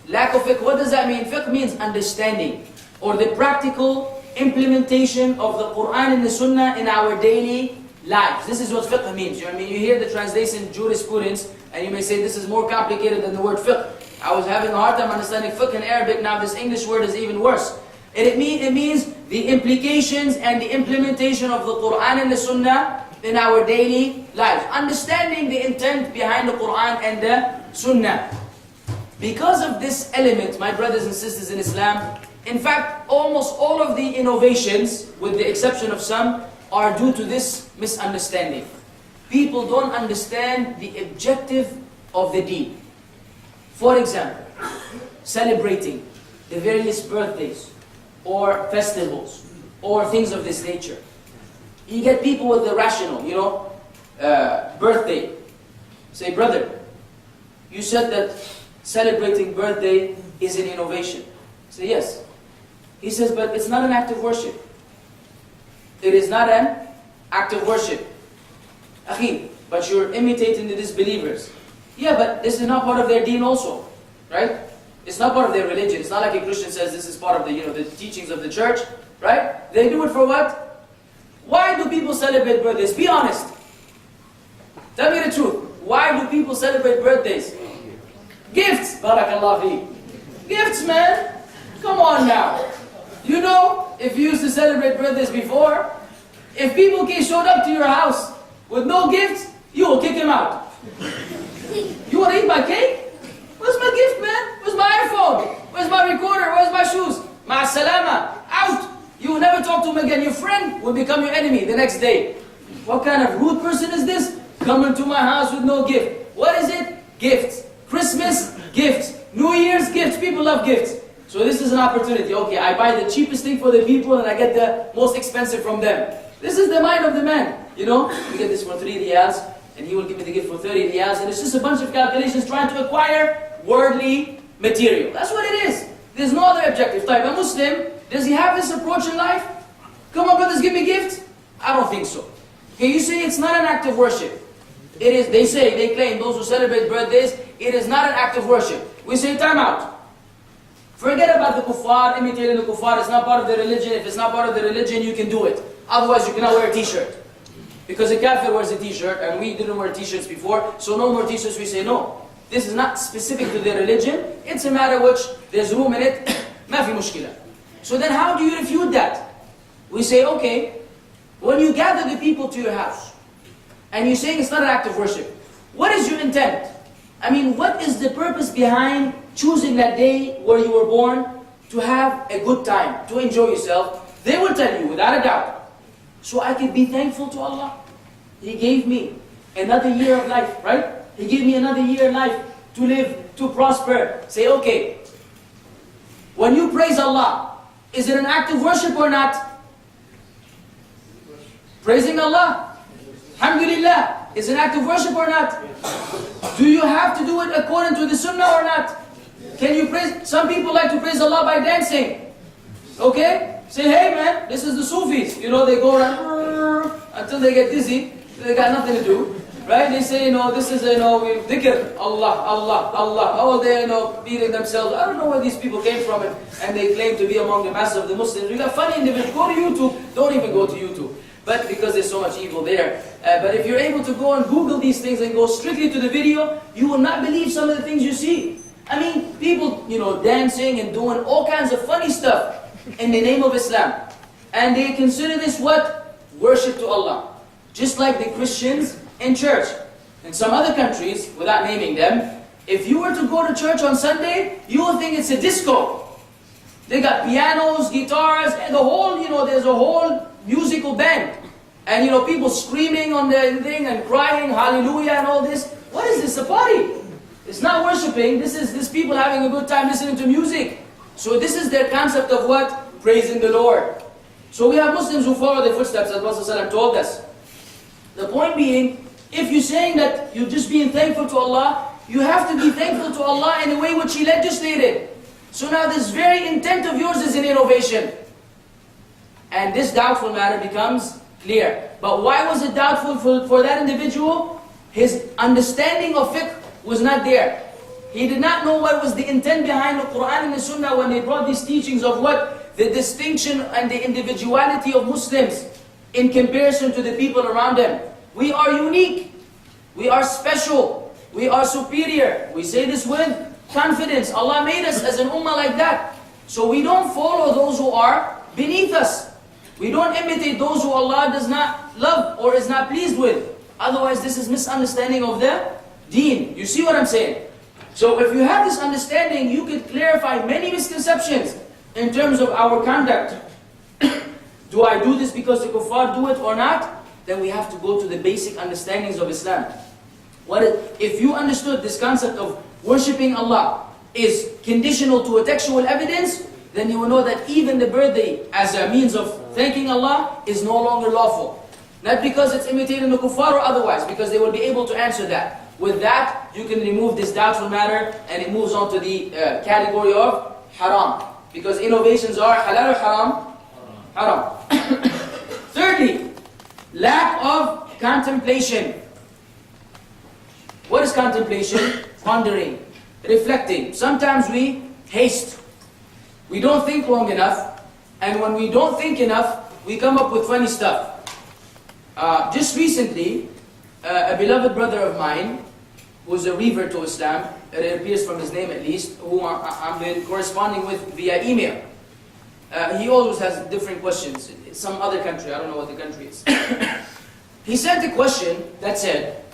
Lack of fiqh, what does that mean? Fiqh means understanding, or the practical implementation of the Quran and the Sunnah in our daily lives. This is what fiqh means. You know what I mean? You hear the translation jurisprudence, and you may say this is more complicated than the word fiqh. I was having a hard time understanding fiqh in Arabic, now this English word is even worse. It means the implications and the implementation of the Quran and the Sunnah in our daily lives. Understanding the intent behind the Quran and the Sunnah. Because of this element, my brothers and sisters in Islam, in fact, almost all of the innovations, with the exception of some, are due to this misunderstanding. People don't understand the objective of the deen. For example, celebrating the various birthdays, or festivals, or things of this nature. You get people with the rational, birthday. Say, brother, you said that celebrating birthday is an innovation. Say, yes. He says, but it's not an act of worship. It is not an act of worship. Akhi, but you're imitating the disbelievers. Yeah, but this is not part of their deen also, right? It's not part of their religion. It's not like a Christian says this is part of the, the teachings of the church, right? They do it for what? Why do people celebrate birthdays? Be honest. Tell me the truth. Why do people celebrate birthdays? Gifts, barakallah fi. Gifts, man. Come on now. If you used to celebrate birthdays before, if people showed up to your house with no gifts, you will kick him out. You want to eat my cake? Where's my gift, man? Where's my iPhone? Where's my recorder? Where's my shoes? Ma salama. Out. You will never talk to him again. Your friend will become your enemy the next day. What kind of rude person is this? Coming to my house with no gift. What is it? Gifts. Christmas, gifts. New Year's, gifts. People love gifts. So this is an opportunity. Okay, I buy the cheapest thing for the people and I get the most expensive from them. This is the mind of the man. You get this for 3 riyals and he will give me the gift for 30 riyals, and it's just a bunch of calculations trying to acquire worldly material. That's what it is. There's no other objective. A Muslim, does he have this approach in life? Come on brothers, give me gifts? I don't think so. Okay, you say it's not an act of worship. It is, they claim, those who celebrate birthdays, it is not an act of worship. We say time out. Forget about the kuffar, imitating the kuffar, it's not part of the religion. If it's not part of the religion, you can do it. Otherwise, you cannot wear a t-shirt. Because a kafir wears a t-shirt, and we didn't wear t-shirts before, so no more t-shirts, we say no. This is not specific to their religion, it's a matter which there's room in it, ما في مشكلة. So then how do you refute that? We say, okay, when you gather the people to your house, and you're saying it's not an act of worship, what is your intent? I mean, what is the purpose behind choosing that day where you were born to have a good time, to enjoy yourself? They will tell you, without a doubt, so I can be thankful to Allah. He gave me another year of life, right? He gave me another year of life to live, to prosper. Say, okay, when you praise Allah, is it an act of worship or not? Praising Allah, alhamdulillah, is an act of worship or not? Do you have to do it according to the sunnah or not? Can you praise? Some people like to praise Allah by dancing. Okay? Say, hey man, this is the Sufis. You know, they go around until they get dizzy. They got nothing to do. Right? They say, this is, dhikr, Allah, Allah, Allah. Oh, they're, beating themselves. I don't know where these people came from and they claim to be among the masses of the Muslims. You got funny individuals. Go to YouTube. Don't even go to YouTube. But because there's so much evil there. But if you're able to go and Google these things and go strictly to the video, you will not believe some of the things you see. I mean, people, dancing and doing all kinds of funny stuff in the name of Islam. And they consider this what? Worship to Allah. Just like the Christians in church. In some other countries, without naming them, if you were to go to church on Sunday, you will think it's a disco. They got pianos, guitars, and the whole, there's a whole musical band. And people screaming on the thing and crying, hallelujah and all this. What is this, a party? It's not worshipping, this is people having a good time listening to music. So this is their concept of what? Praising the Lord. So we have Muslims who follow the footsteps as Prophet ﷺ told us. The point being, if you're saying that you're just being thankful to Allah, you have to be thankful to Allah in a way which He legislated. So now this very intent of yours is an innovation. And this doubtful matter becomes clear. But why was it doubtful for that individual? His understanding of fiqh was not there. He did not know what was the intent behind the Quran and the Sunnah when they brought these teachings of what? The distinction and the individuality of Muslims in comparison to the people around them. We are unique. We are special. We are superior. We say this with confidence. Allah made us as an ummah like that. So we don't follow those who are beneath us. We don't imitate those who Allah does not love or is not pleased with. Otherwise, this is misunderstanding of the deen. You see what I'm saying? So if you have this understanding, you could clarify many misconceptions in terms of our conduct. Do I do this because the kuffar do it or not? Then we have to go to the basic understandings of Islam. If you understood this concept of worshipping Allah is conditional to a textual evidence, then you will know that even the birthday as a means of thanking Allah is no longer lawful. Not because it's imitating the kuffar or otherwise, because they will be able to answer that. With that, you can remove this doubtful matter and it moves on to the category of haram. Because innovations are halal or haram? Haram. Thirdly, lack of contemplation. What is contemplation? Pondering, reflecting. Sometimes we haste. We don't think long enough. And when we don't think enough, we come up with funny stuff. Just recently, a beloved brother of mine, who's a revert to Islam, it appears from his name at least, who I've been corresponding with via email. He always has different questions. It's some other country, I don't know what the country is. He sent a question that said,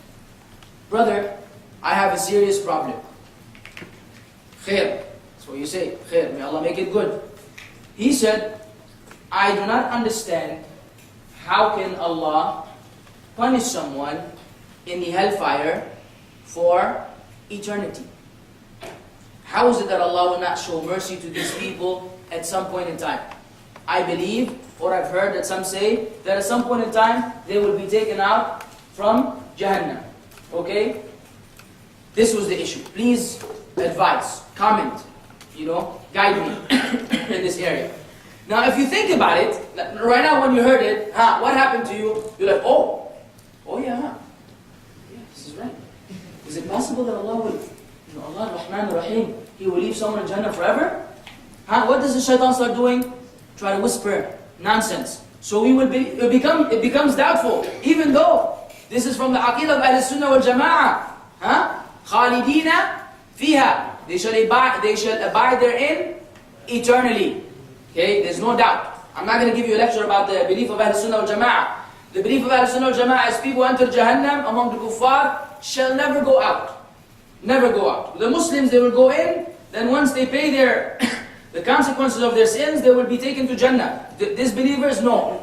brother, I have a serious problem. Khair. That's what you say. Khair. May Allah make it good. He said, I do not understand how can Allah punish someone in the hellfire for eternity. How is it that Allah will not show mercy to these people at some point in time? I believe, or I've heard that some say, that at some point in time, they will be taken out from Jahannam. Okay? This was the issue. Please advise, comment. guide me in this area. Now, if you think about it, right now when you heard it, what happened to you? You're like, oh yeah, yeah, this is right. Is it possible that Allah will, Allah Rahman Rahim, He will leave someone in Jannah forever? What does the shaitan start doing? Try to whisper nonsense. So it becomes doubtful, even though this is from the Aqidah of Ahl Sunnah wal Jama'ah. Khalidina fiha. They shall abide therein eternally. Okay, there's no doubt. I'm not going to give you a lecture about the belief of Ahl Sunnah wal Jama'ah. The belief of Ahl Sunnah wal Jama'ah is people enter Jahannam among the kuffar shall never go out. Never go out. The Muslims, they will go in, then once they pay the consequences of their sins, they will be taken to Jannah. Disbelievers, no.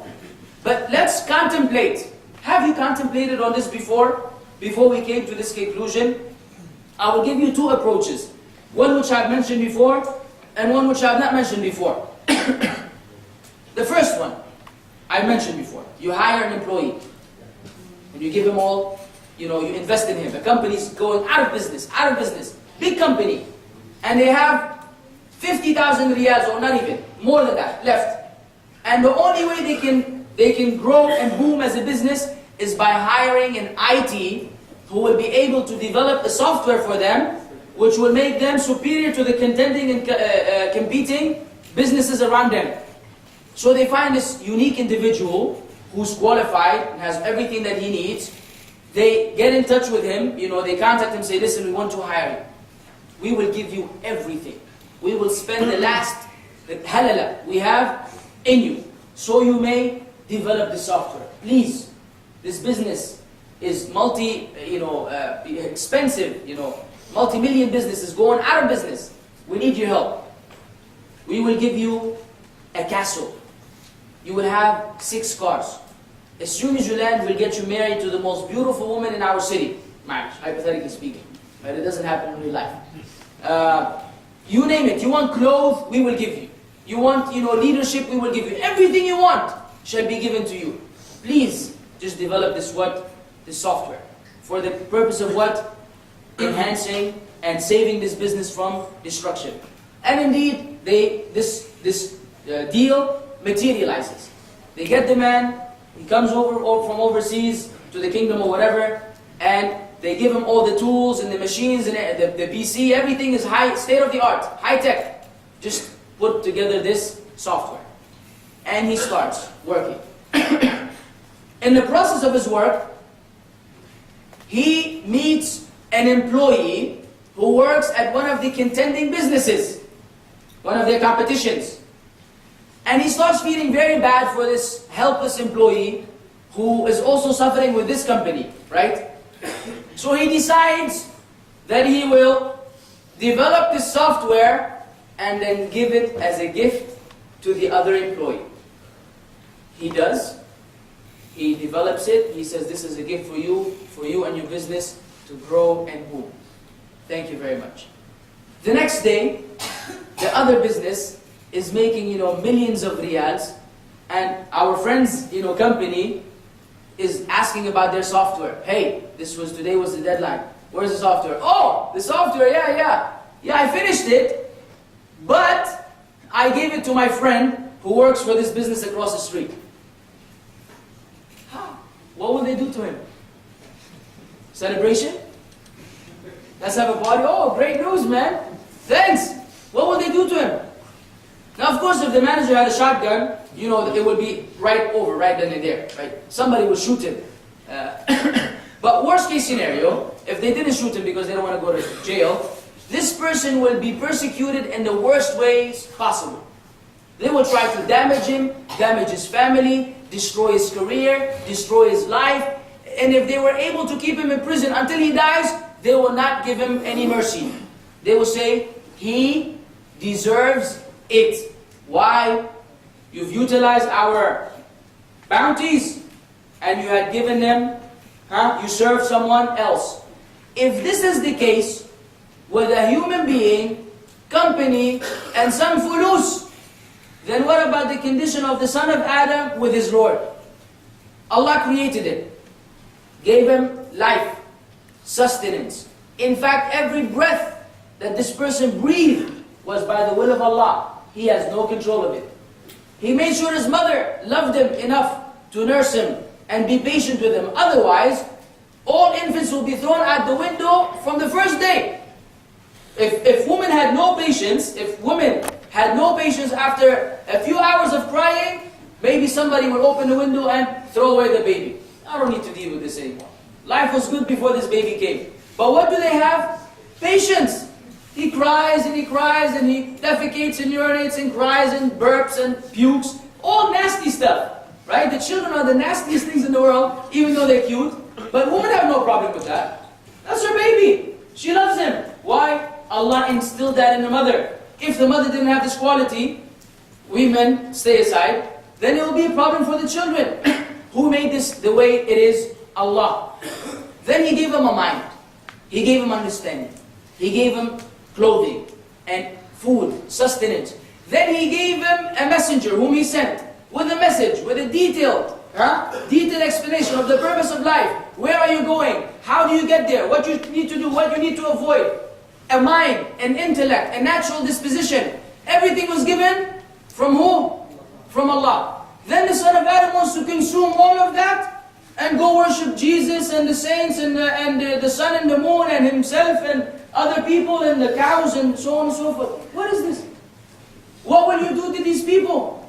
But let's contemplate. Have you contemplated on this before? Before we came to this conclusion? I will give you two approaches. One which I've mentioned before, and one which I've not mentioned before. The first one, I mentioned before. You hire an employee, and you give him all, you invest in him. The company's going out of business, big company. And they have 50,000 riyals, or not even, more than that, left. And the only way they can grow and boom as a business is by hiring an IT who will be able to develop a software for them which will make them superior to the contending and competing businesses around them. So they find this unique individual who's qualified and has everything that he needs. They get in touch with him, they contact him, say, listen, we want to hire you. We will give you everything. We will spend the halala we have in you, so you may develop the software. Please, this business is expensive, multi-million business is going out of business. We need your help. We will give you a castle. You will have 6 cars. As soon as you land, we'll get you married to the most beautiful woman in our city. Hypothetically speaking. But it doesn't happen in real life. You name it. You want clothes, we will give you. You want, leadership, we will give you. Everything you want shall be given to you. Please, just develop this software. For the purpose of what? Enhancing and saving this business from destruction. And indeed, this deal materializes. They get the man, he comes over from overseas to the kingdom or whatever, and they give him all the tools and the machines and the PC, everything is state of the art, high tech. Just put together this software. And he starts working. In the process of his work, he meets an employee who works at one of the contending businesses, one of their competitions. And he starts feeling very bad for this helpless employee who is also suffering with this company, right? So he decides that he will develop this software and then give it as a gift to the other employee. He does. He develops it. He says, this is a gift for you and your business to grow and boom. Thank you very much. The next day, the other business is making, millions of riyals, and our friend's, company is asking about their software. Hey, today was the deadline. Where's the software? Oh, the software, yeah, I finished it, but I gave it to my friend who works for this business across the street. What will they do to him? Celebration? Let's have a party. Oh, great news, man. Thanks. What will they do to him? Now, of course, if the manager had a shotgun, it would be right then and there, right? Somebody would shoot him. But worst case scenario, if they didn't shoot him because they don't want to go to jail, this person will be persecuted in the worst ways possible. They will try to damage him, damage his family, destroy his career, destroy his life. And if they were able to keep him in prison until he dies, they will not give him any mercy. They will say, he deserves it. Why? You've utilized our bounties and you had given them, you served someone else. If this is the case with a human being, company, and some fulus, then what about the condition of the son of Adam with his Lord? Allah created him, gave him life, sustenance. In fact, every breath that this person breathed was by the will of Allah. He has no control of it. He made sure his mother loved him enough to nurse him and be patient with him. Otherwise, all infants will be thrown out the window from the first day. If women had no patience, after a few hours of crying, maybe somebody will open the window and throw away the baby. I don't need to deal with this anymore. Life was good before this baby came. But what do they have? Patience. He cries and he cries and he defecates and urinates and cries and burps and pukes. All nasty stuff. Right? The children are the nastiest things in the world, even though they're cute. But women have no problem with that. That's her baby. She loves him. Why? Allah instilled that in the mother. If the mother didn't have this quality, women stay aside, then it will be a problem for the children. Who made this the way it is? Allah. Then He gave him a mind. He gave him understanding. He gave him clothing and food, sustenance. Then He gave him a messenger whom He sent with a message, with a detailed explanation of the purpose of life. Where are you going? How do you get there? What you need to do, what you need to avoid. A mind, an intellect, a natural disposition. Everything was given from who? From Allah. Then the son of Adam wants to consume all of that and go worship Jesus and the saints and the sun and the moon and himself and other people and the cows and so on and so forth. What is this? What will you do to these people?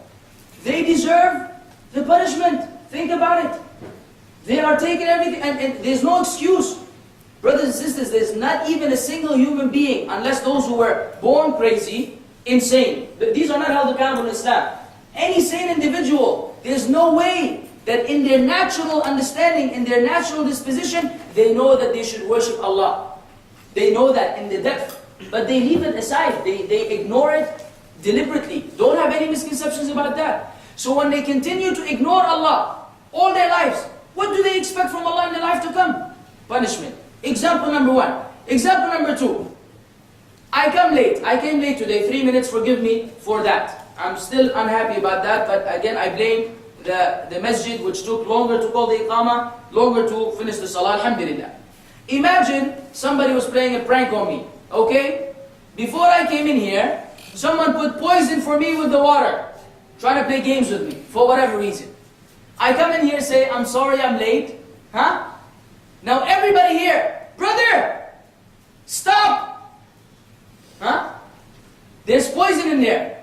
They deserve the punishment. Think about it. They are taking everything and there's no excuse. Brothers and sisters, there's not even a single human being, unless those who were born crazy, insane. These are not held accountable in Islam. Any sane individual, there's no way that in their natural understanding, in their natural disposition, they know that they should worship Allah. They know that in the depth. But they leave it aside. They ignore it deliberately. Don't have any misconceptions about that. So when they continue to ignore Allah all their lives, what do they expect from Allah in the life to come? Punishment. Example number one. Example number two. I came late today, 3 minutes, forgive me for that. I'm still unhappy about that, but again I blame the masjid which took longer to call the iqamah, longer to finish the salah, alhamdulillah. Imagine somebody was playing a prank on me, okay? Before I came in here, someone put poison for me with the water, trying to play games with me, for whatever reason. I come in here, say, I'm sorry I'm late, huh? Now everybody here, brother, stop! Huh? There's poison in there.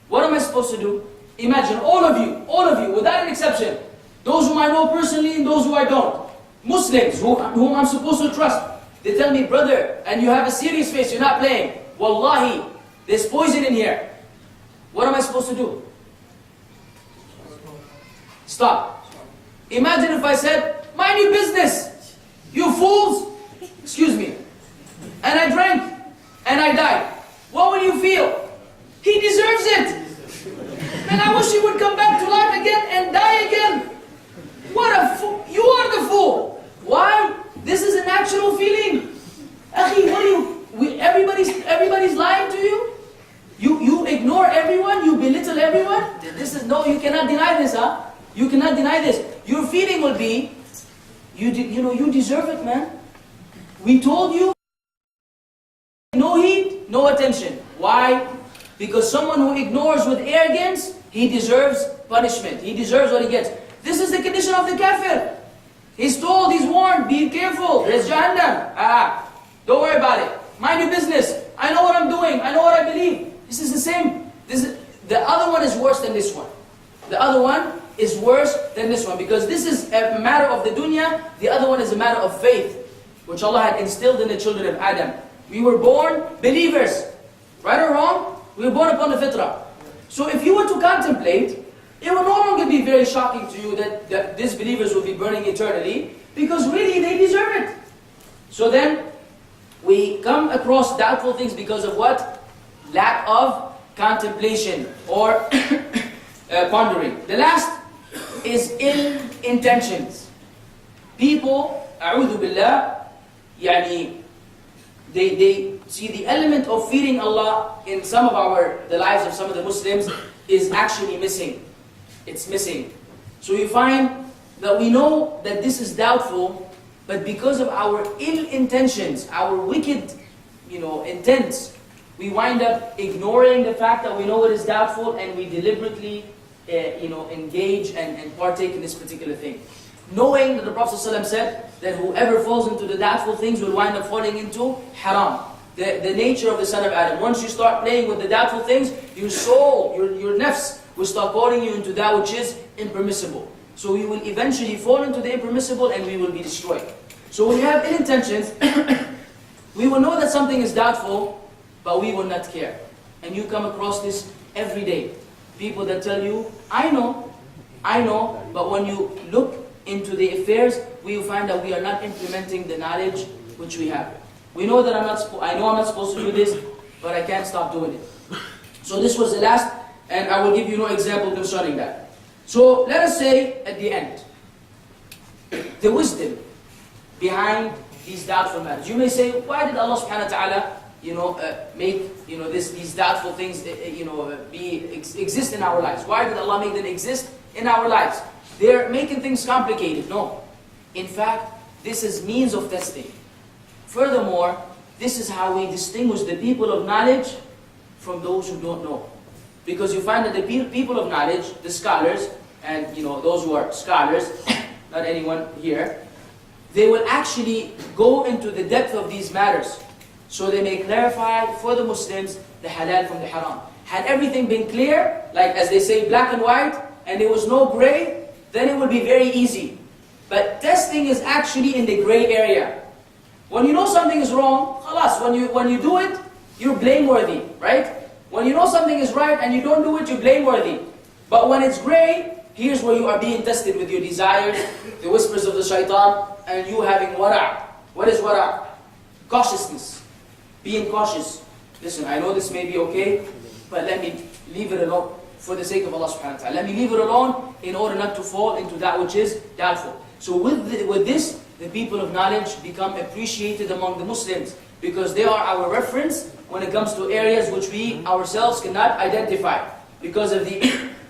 What am I supposed to do? Imagine all of you, without an exception, those whom I know personally and those who I don't, Muslims whom I'm supposed to trust, they tell me, brother, and you have a serious face, you're not playing. Wallahi, there's poison in here. What am I supposed to do? Stop. Imagine if I said, mind your business. You fools! Excuse me. And I drank, and I died. What will you feel? He deserves it! And I wish he would come back to life again and die again. What a fool! You are the fool! Why? This is a natural feeling. Akhi, what are you? Everybody's lying to you? You ignore everyone? You belittle everyone? This is, no, you cannot deny this, huh? You cannot deny this. Your feeling will be, you deserve it, man. We told you, no heed, no attention. Why? Because someone who ignores with arrogance, he deserves punishment. He deserves what he gets. This is the condition of the kafir. He's told, he's warned, be careful, there's Jahannam. Don't worry about it. Mind your business. I know what I'm doing. I know what I believe. This is the same. The other one is worse than this one. The other one is worse than this one, because this is a matter of the dunya, the other one is a matter of faith, which Allah had instilled in the children of Adam. We were born believers, right or wrong? We were born upon the fitrah. So if you were to contemplate, it will no longer be very shocking to you that these believers will be burning eternally, because really they deserve it. So then, we come across doubtful things because of what? Lack of contemplation or pondering. The last is ill intentions. People, a'udhu billah, they see the element of fearing Allah in some of the lives of some of the Muslims is actually missing. It's missing. So you find that we know that this is doubtful, but because of our ill intentions, our wicked, intents, we wind up ignoring the fact that we know it is doubtful, and we deliberately engage and partake in this particular thing. Knowing that the Prophet ﷺ said that whoever falls into the doubtful things will wind up falling into haram. The nature of the son of Adam. Once you start playing with the doubtful things, your soul, your nafs, will start calling you into that which is impermissible. So we will eventually fall into the impermissible and we will be destroyed. So when we have ill intentions, we will know that something is doubtful, but we will not care. And you come across this every day. People that tell you, I know, but when you look into the affairs, we will find that we are not implementing the knowledge which we have. We know that I know I'm not supposed to do this, but I can't stop doing it. So this was the last, and I will give you no example concerning that. So let us say at the end, the wisdom behind these doubtful matters. You may say, why did Allah subhanahu wa ta'ala make these doubtful things exist in our lives? Why did Allah make them exist in our lives? They're making things complicated. No. In fact, this is means of testing. Furthermore, this is how we distinguish the people of knowledge from those who don't know. Because you find that the people of knowledge, the scholars, and those who are scholars, not anyone here, they will actually go into the depth of these matters. So they may clarify for the Muslims the halal from the haram. Had everything been clear, like as they say, black and white, and there was no gray, then it would be very easy. But testing is actually in the gray area. When you know something is wrong, khalas, when you do it, you're blameworthy, right? When you know something is right and you don't do it, you're blameworthy. But when it's gray, here's where you are being tested with your desires, the whispers of the shaitan, and you having wara'. What is wara'? Cautiousness. Being cautious. Listen, I know this may be okay, but let me leave it alone for the sake of Allah subhanahu wa ta'ala. Let me leave it alone in order not to fall into that which is doubtful. So with this, the people of knowledge become appreciated among the Muslims because they are our reference when it comes to areas which we ourselves cannot identify because of the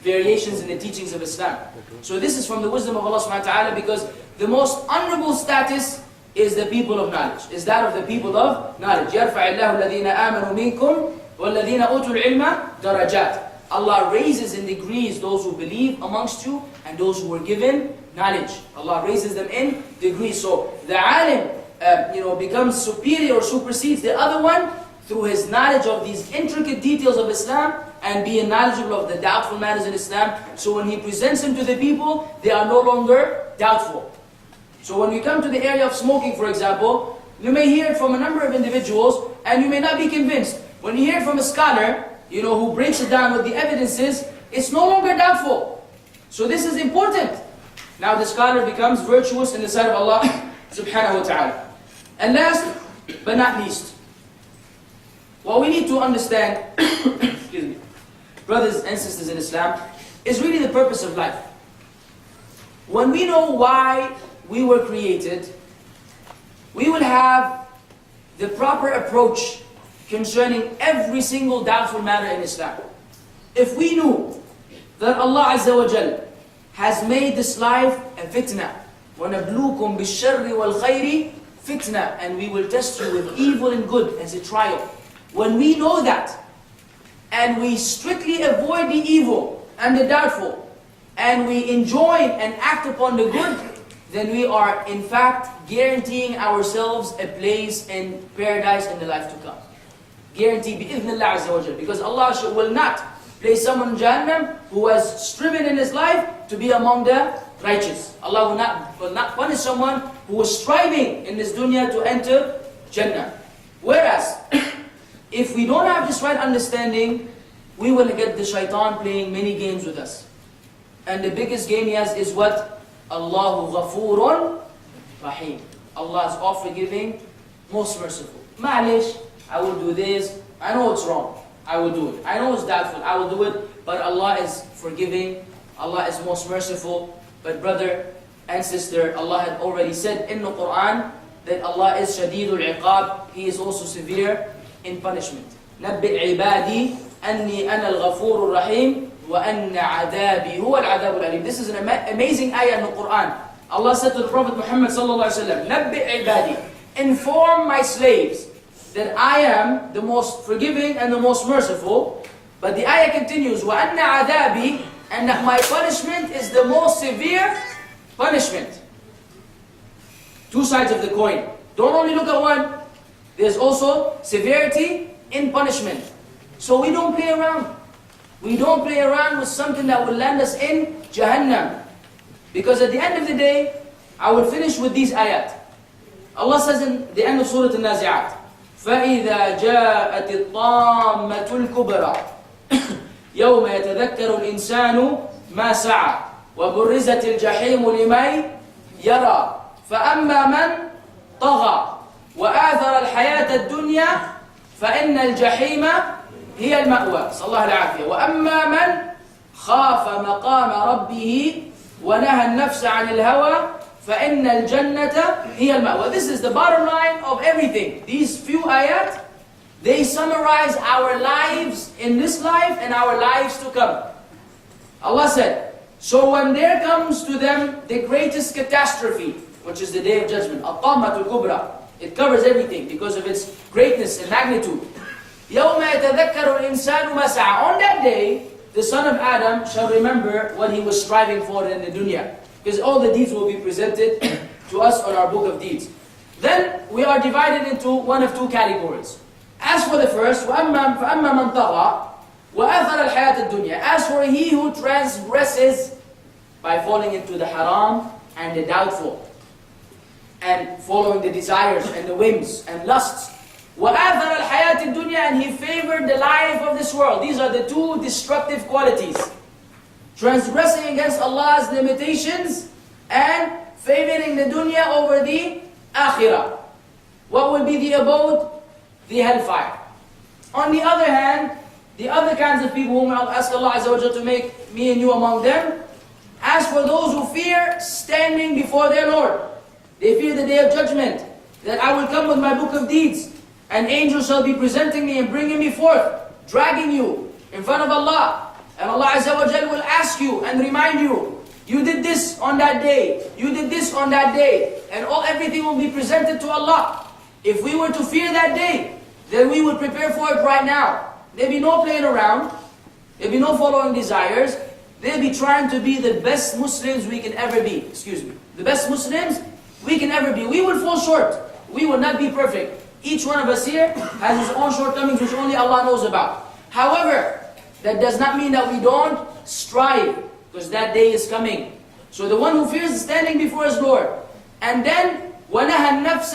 variations in the teachings of Islam. So this is from the wisdom of Allah subhanahu wa ta'ala because the most honorable status is the people of knowledge, is that of the people of knowledge. يَرْفَعِ اللَّهُ الَّذِينَ آمَنُوا مِنْكُمْ وَالَّذِينَ أُوتُوا الْعِلْمَ دَرَجَاتٍ. Allah raises in degrees those who believe amongst you and those who were given knowledge. Allah raises them in degrees. So the alim becomes superior or supersedes the other one through his knowledge of these intricate details of Islam and being knowledgeable of the doubtful matters in Islam. So when he presents them to the people, they are no longer doubtful. So when we come to the area of smoking, for example, you may hear it from a number of individuals and you may not be convinced. When you hear it from a scholar, who breaks it down with the evidences, it's no longer doubtful. So this is important. Now the scholar becomes virtuous in the sight of Allah subhanahu wa ta'ala. And last but not least, what we need to understand, excuse me, brothers and sisters in Islam, is really the purpose of life. When we know why we were created, we will have the proper approach concerning every single doubtful matter in Islam. If we knew that Allah Azza wa Jal has made this life a fitna, وَنَبْلُوكُمْ بِالشَّرِّ وَالْخَيْرِ fitna, and we will test you with evil and good as a trial. When we know that, and we strictly avoid the evil and the doubtful, and we enjoy and act upon the good, then we are in fact guaranteeing ourselves a place in paradise in the life to come. Guarantee bi-idhnillah azza wa jal. Because Allah will not place someone in Jahannam who has striven in his life to be among the righteous. Allah will not punish someone who was striving in this dunya to enter Jannah. Whereas, if we don't have this right understanding, we will get the shaitan playing many games with us. And the biggest game he has is what? Allahu Ghafurun Rahim. Allah is all forgiving, most merciful. Ma'alish, I will do this. I know it's wrong. I will do it. I know it's doubtful. I will do it. But Allah is forgiving. Allah is most merciful. But brother and sister, Allah had already said in the Quran that Allah is Shadidul Iqab. He is also severe in punishment. نَبِّئْ عِبَادِي أَنِّي أَنَا الْغَفُورُ الرَّحِيمُ وَأَنَّ عَذَابِي هُوَ الْعَذَابُ الْأَلِيمُ. This is an amazing ayah in the Quran. Allah said to the Prophet Muhammad sallallahu alaihi wasallam, نَبِّئْ عِبَادِي, inform my slaves that I am the most forgiving and the most merciful. But the ayah continues, وَأَنَّ عَذَابِي, and that my punishment is the most severe punishment. Two sides of the coin. Don't only look at one. There's also severity in punishment. So we don't play around. We don't play around with something that will land us in Jahannam. Because at the end of the day, I will finish with these ayat. Allah says in the end of Surah Al-Nazi'at, فَإِذَا جَاءَتِ الطَّامَّةُ الْكُبْرَى يَوْمَ يَتَذَكَّرُ الْإِنسَانُ مَا سَعَى وَبُرِّزَتِ الْجَحِيمُ لِمَنْ يَرَى فَأَمَّا مَنْ طَغَى وَآثَرَ الْحَيَاةَ الدُّنْيَا فَإِنَّ الْجَحِيمَ هِيَ الْمَأْوَى صلى الله العافية وَأَمَّا مَنْ خَافَ مَقَامَ رَبِّهِ وَنَهَى النَّفْسَ عَنِ الْهَوَى فَإِنَّ الْجَنَّةَ هِيَ الْمَأْوَى. This is the bottom line of everything. These few ayat, they summarize our lives in this life and our lives to come. Allah said, so when there comes to them the greatest catastrophe, which is the Day of Judgment, الطَّامَّةُ الْكُبْرَى, it covers everything because of its greatness and magnitude. يَوْمَ يَتَذَكَّرُ الْإِنسَانُ مَا سَعَى. On that day, the son of Adam shall remember what he was striving for in the dunya. Because all the deeds will be presented to us on our book of deeds. Then we are divided into one of two categories. As for the first, وَأَمَّا مَنْ طَغَى وَآثَرَ الْحَيَاةَ الدُّنْيَا. As for he who transgresses by falling into the haram and the doubtful, and following the desires and the whims and lusts, وَآثَرَ الْحَيَاةَ الدُّنْيَا, and he favored the life of this world. These are the two destructive qualities. Transgressing against Allah's limitations and favoring the dunya over the akhirah. What will be the abode? The hellfire. On the other hand, the other kinds of people whom I'll ask Allah Azza wa Jalla to make me and you among them, as for those who fear standing before their Lord, they fear the Day of Judgment, that I will come with my book of deeds, and angels shall be presenting me and bringing me forth, dragging you in front of Allah. And Allah Azza wa Jalla will ask you and remind you, you did this on that day, you did this on that day, and everything will be presented to Allah. If we were to fear that day, then we would prepare for it right now. There'd be no playing around, there'd be no following desires, there'd be trying to be the best Muslims we can ever be. The best Muslims we can ever be. We will fall short, we will not be perfect. Each one of us here has his own shortcomings which only Allah knows about. However, that does not mean that we don't strive, because that day is coming. So the one who fears standing before his Lord, and then وَنَهَى النَّفْسَ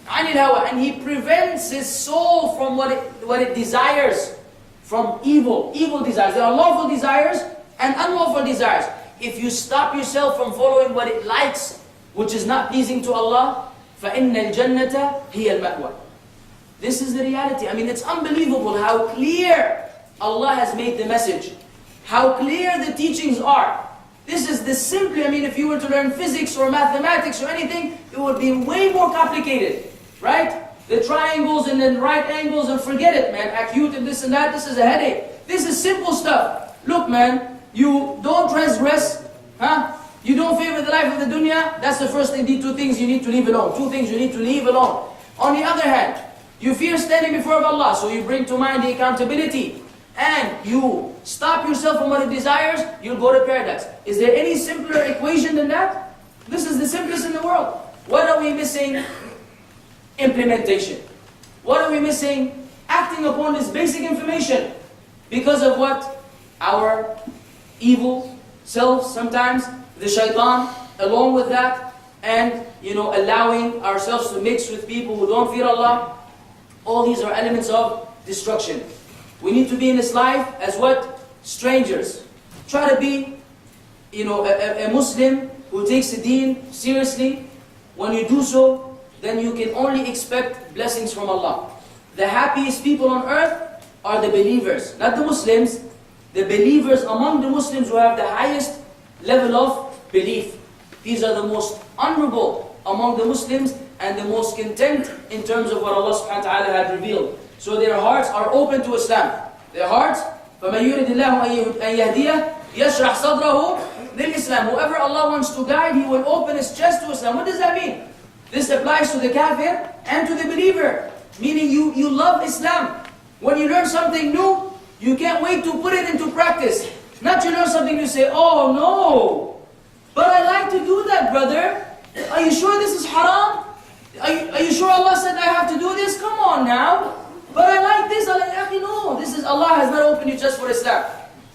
عَنِ الْهَوَى, and he prevents his soul from what it desires, from evil desires. There are lawful desires and unlawful desires. If you stop yourself from following what it likes, which is not pleasing to Allah, فَإِنَّ الْجَنَّةَ هِيَ الْمَأْوَى. This is the reality. I mean, it's unbelievable how clear Allah has made the message. How clear the teachings are. This is the simply, I mean, if you were to learn physics or mathematics or anything, it would be way more complicated, right? The triangles and then right angles, and forget it, man. Acute and this, this is a headache. This is simple stuff. Look, man, you don't transgress, You don't favor the life of the dunya. That's the first thing, the two things you need to leave alone. Two things you need to leave alone. On the other hand, you fear standing before Allah, so you bring to mind the accountability, and you stop yourself from what it desires, you'll go to paradise. Is there any simpler equation than that? This is the simplest in the world. What are we missing? Implementation. What are we missing? Acting upon this basic information. Because of what? Our evil selves sometimes, the shaitan, along with that, and allowing ourselves to mix with people who don't fear Allah. All these are elements of destruction. We need to be in this life as what? Strangers. Try to be, a Muslim who takes the deen seriously. When you do so, then you can only expect blessings from Allah. The happiest people on earth are the believers, not the Muslims. The believers among the Muslims who have the highest level of belief. These are the most honorable among the Muslims and the most content in terms of what Allah subhanahu wa ta'ala had revealed. So their hearts are open to Islam. Their hearts, فَمَنْ يُرِدِ اللَّهُ أَنْ يَهْدِيَهُ يَشْرَحْ صَدْرَهُ لِلْإِسْلَامِ. Whoever Allah wants to guide, He will open His chest to Islam. What does that mean? This applies to the kafir and to the believer. Meaning you love Islam. When you learn something new, you can't wait to put it into practice. Not you learn something, you say, oh no, but I like to do that, brother. Are you sure this is haram? Are you sure Allah said I have to do this? Come on now. But I like this. I like, no, this is Allah has not opened you just for Islam.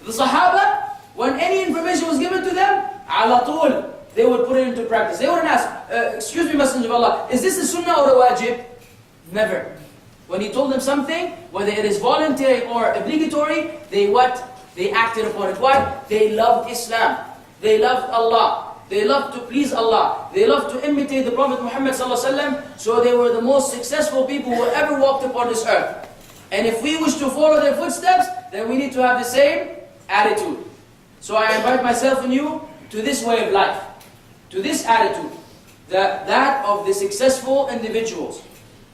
The Sahaba, when any information was given to them, ala tul, they would put it into practice. They wouldn't ask, excuse me, Messenger of Allah, is this a sunnah or a wajib? Never. When he told them something, whether it is voluntary or obligatory, they what? They acted upon it. Why? They loved Islam. They loved Allah. They loved to please Allah. They loved to imitate the Prophet Muhammad ﷺ. So they were the most successful people who ever walked upon this earth. And if we wish to follow their footsteps, then we need to have the same attitude. So I invite myself and you to this way of life, to this attitude, that of the successful individuals.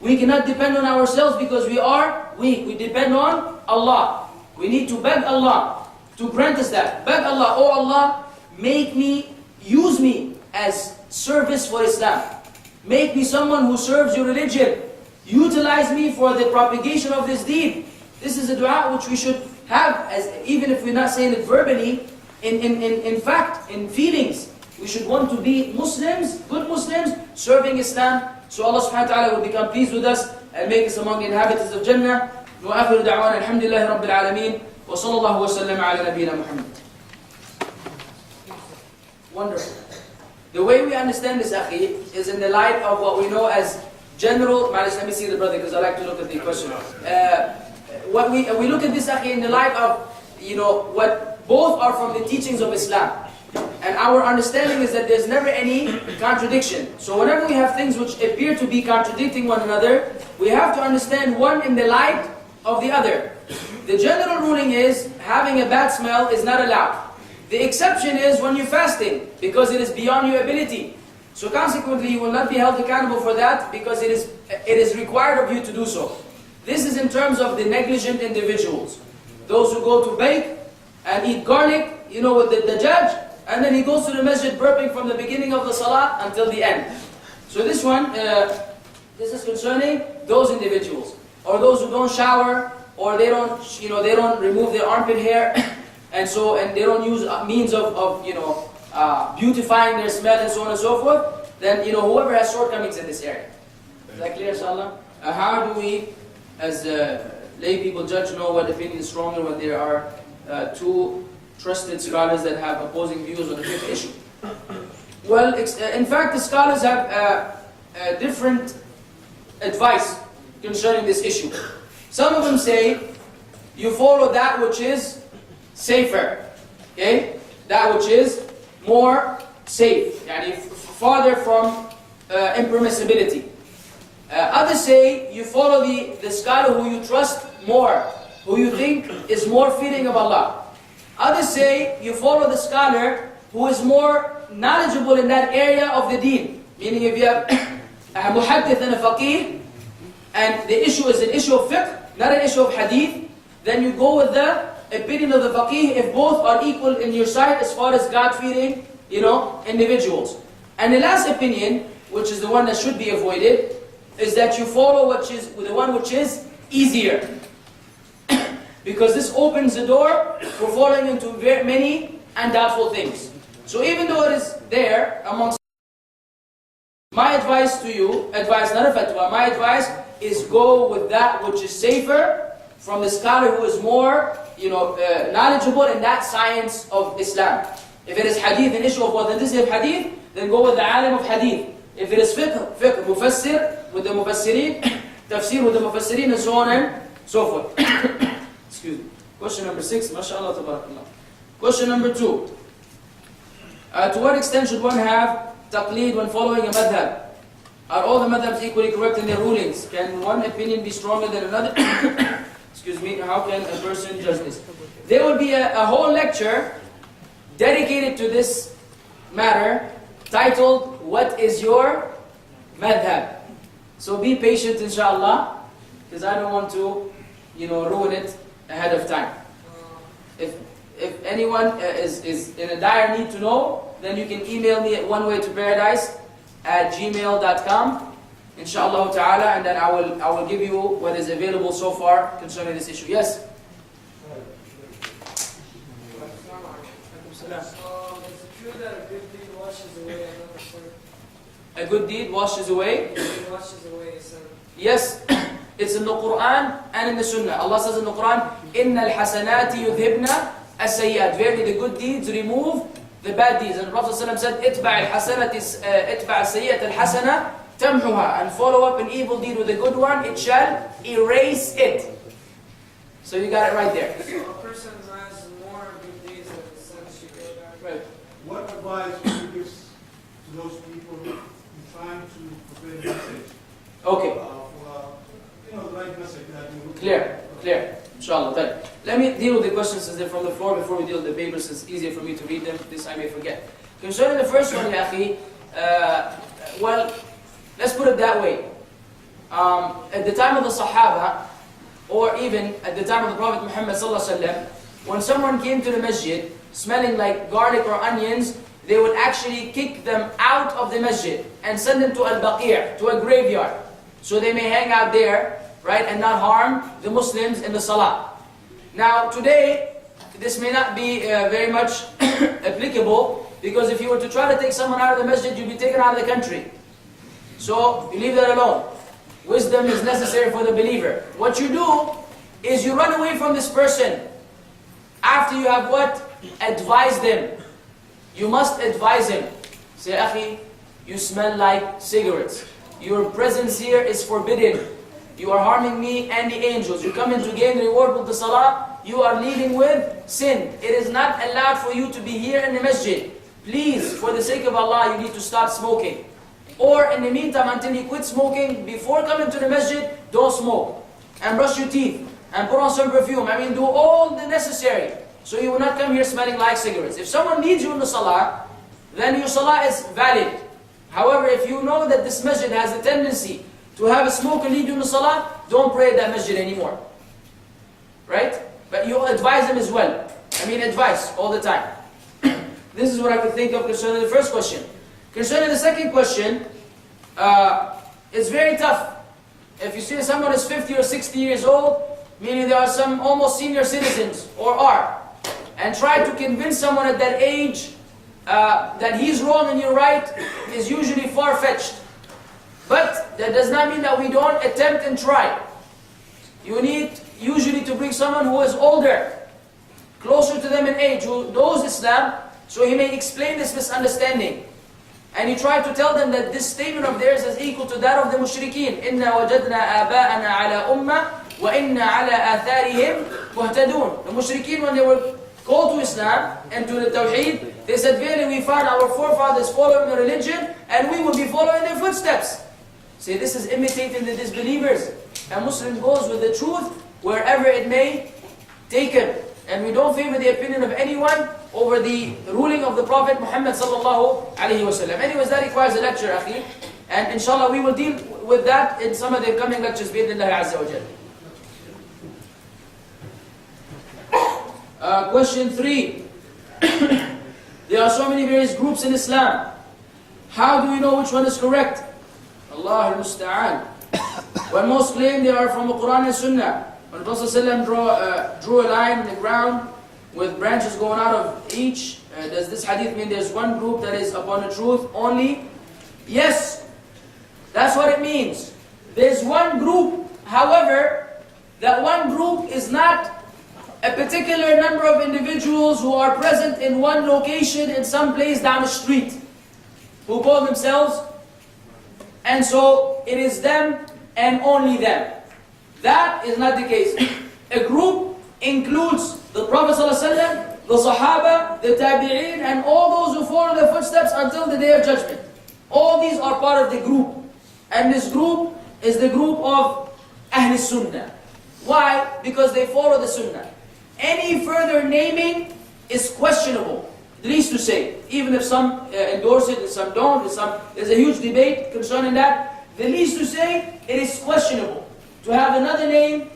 We cannot depend on ourselves because we are weak. We depend on Allah. We need to beg Allah to grant us that. Beg Allah, oh Allah, use me as service for Islam. Make me someone who serves your religion. Utilize me for the propagation of this deen. This is a dua which we should have, even if we're not saying it verbally, in fact, in feelings. We should want to be Muslims, good Muslims, serving Islam. So Allah subhanahu wa ta'ala will become pleased with us and make us among the inhabitants of Jannah. وآخر دعوانا الحمد لله رب العالمين وصلى الله وسلم على نبينا محمد. Wonderful. The way we understand this, akhi, is in the light of what we know as general. Let me see the brother because I like to look at the question. What we look at this, akhi, in the light of what both are from the teachings of Islam, and our understanding is that there's never any contradiction. So whenever we have things which appear to be contradicting one another, we have to understand one in the light of the other. The general ruling is having a bad smell is not allowed. The exception is when you're fasting, because it is beyond your ability. So consequently, you will not be held accountable for that because it is required of you to do so. This is in terms of the negligent individuals. Those who go to bake and eat garlic, with the judge, and then he goes to the masjid burping from the beginning of the salah until the end. So this one, this is concerning those individuals. Or those who don't shower, or they don't remove their armpit hair, and they don't use means of beautifying their smell and so on and so forth, then whoever has shortcomings in this area. Is that clear, inshallah? How do we, as lay people, know what opinion is stronger when there are two trusted scholars that have opposing views on a given issue? Well, in fact, the scholars have different advice concerning this issue. Some of them say you follow that which is safer, okay? That which is more safe, farther from impermissibility. Others say you follow the scholar who you trust more, who you think is more fearing of Allah. Others say you follow the scholar who is more knowledgeable in that area of the deen. Meaning if you have a muhaddith and a faqih, and the issue is an issue of fiqh, not an issue of hadith, then you go with the opinion of the faqih if both are equal in your sight as far as God-fearing, individuals. And the last opinion, which is the one that should be avoided, is that you follow the one which is easier. Because this opens the door for falling into very many and doubtful things. So even though it is there amongst my advice to you, not a fatwa, my advice is go with that which is safer from the scholar who is more knowledgeable in that science of Islam. If it is hadith, an issue of authenticity of hadith, then go with the alim of hadith. If it is fiqh, mufassir with the mufassirin, tafsir with the mufassirin, and so on and so forth. Excuse me. Question number 6, mashallah, tabarakallah. Question number 2. To what extent should one have taqleed when following a madhab? Are all the madhabs equally correct in their rulings? Can one opinion be stronger than another? Excuse me, how can a person judge this? There will be a whole lecture dedicated to this matter, titled, What is your madhab? So be patient, inshallah, because I don't want to, ruin it ahead of time. If anyone is in a dire need to know, then you can email me at onewaytoparadise@gmail.com, inshallah ta'ala, and then I will give you what is available so far concerning this issue. Yes? Is it true that a good deed washes away another sin? A good deed washes away? It washes away a sin. Yes, it's in the Quran and in the Sunnah. Allah says in the Quran, إِنَّ الْحَسَنَاتِ يُذْهِبْنَ السَّيِّئَاتِ. Verily the good deeds remove the bad deeds. And the Prophet ﷺ said, اتبع السيئة الحسنة تمحها. And follow up an evil deed with a good one, it shall erase it. So you got it right there. So a person has more good deeds than the sins she did. Right. What advice would you give to those people who trying to fulfill the message? Okay. The right message that you would Clear. Inshallah. Right. Let me deal with the questions since they're from the floor before we deal with the papers. It's easier for me to read them. This I may forget. Concerning the first one, ya akhi, well, let's put it that way. At the time of the Sahaba, or even at the time of the Prophet Muhammad sallallahu alaihi wasallam, when someone came to the masjid smelling like garlic or onions, they would actually kick them out of the masjid and send them to al-Baqi', to a graveyard, so they may hang out there, right, and not harm the Muslims in the salah. Now today, this may not be very much applicable, because if you were to try to take someone out of the masjid, you'd be taken out of the country. So you leave that alone. Wisdom is necessary for the believer. What you do is you run away from this person after you have what? Advised them. You must advise him. Say, Akhi, you smell like cigarettes. Your presence here is forbidden. You are harming me and the angels. You come in to gain reward with the salah. You are leading with sin. It is not allowed for you to be here in the masjid. Please, for the sake of Allah, you need to start smoking. Or in the meantime, until you quit smoking, before coming to the masjid, don't smoke. And brush your teeth. And put on some perfume. Do all the necessary. So you will not come here smelling like cigarettes. If someone leads you in the salah, then your salah is valid. However, if you know that this masjid has a tendency to have a smoker lead you in the salah, don't pray at that masjid anymore. Right? But you advise them as well. Advice all the time. This is what I could think of concerning the first question. Concerning the second question, it's very tough. If you see someone is 50 or 60 years old, meaning there are some almost senior citizens, or are, and try to convince someone at that age that he's wrong and you're right, is usually far-fetched. But that does not mean that we don't attempt and try. You need usually to bring someone who is older, closer to them in age, who knows Islam, so he may explain this misunderstanding. And you try to tell them that this statement of theirs is equal to that of the mushrikeen. إِنَّا وَجَدْنَا آبَاءَنَا عَلَىٰ أُمَّةٍ وَإِنَّا عَلَىٰ آثَارِهِمْ مُهْتَدُونَ. The mushrikeen, when they were called to Islam and to the Tawheed, they said, verily we find our forefathers following the religion, and we will be following their footsteps. Say, this is imitating the disbelievers. A Muslim goes with the truth wherever it may take him. And we don't favor the opinion of anyone over the ruling of the Prophet Muhammad sallallahu alaihi wasallam. Anyways, that requires a lecture, akhi. And inshallah, we will deal with that in some of the coming lectures, bi'idhnillahi azza wa jal. Question 3. There are so many various groups in Islam. How do we know which one is correct? Allah al-Musta'an. When most claim they are from the Quran and Sunnah. When the Prophet ﷺ drew a line in the ground with branches going out of each, does this hadith mean there's one group that is upon the truth only? Yes, that's what it means. There's one group, however, that one group is not a particular number of individuals who are present in one location in some place down the street, who call themselves, and so it is them and only them. That is not the case. A group includes the Prophet ﷺ, the Sahaba, the Tabi'een, and all those who follow their footsteps until the Day of Judgment. All these are part of the group. And this group is the group of Ahl Sunnah. Why? Because they follow the Sunnah. Any further naming is questionable, the least to say. Even if some endorse it and some don't, there's a huge debate concerning that. The least to say, it is questionable to have another name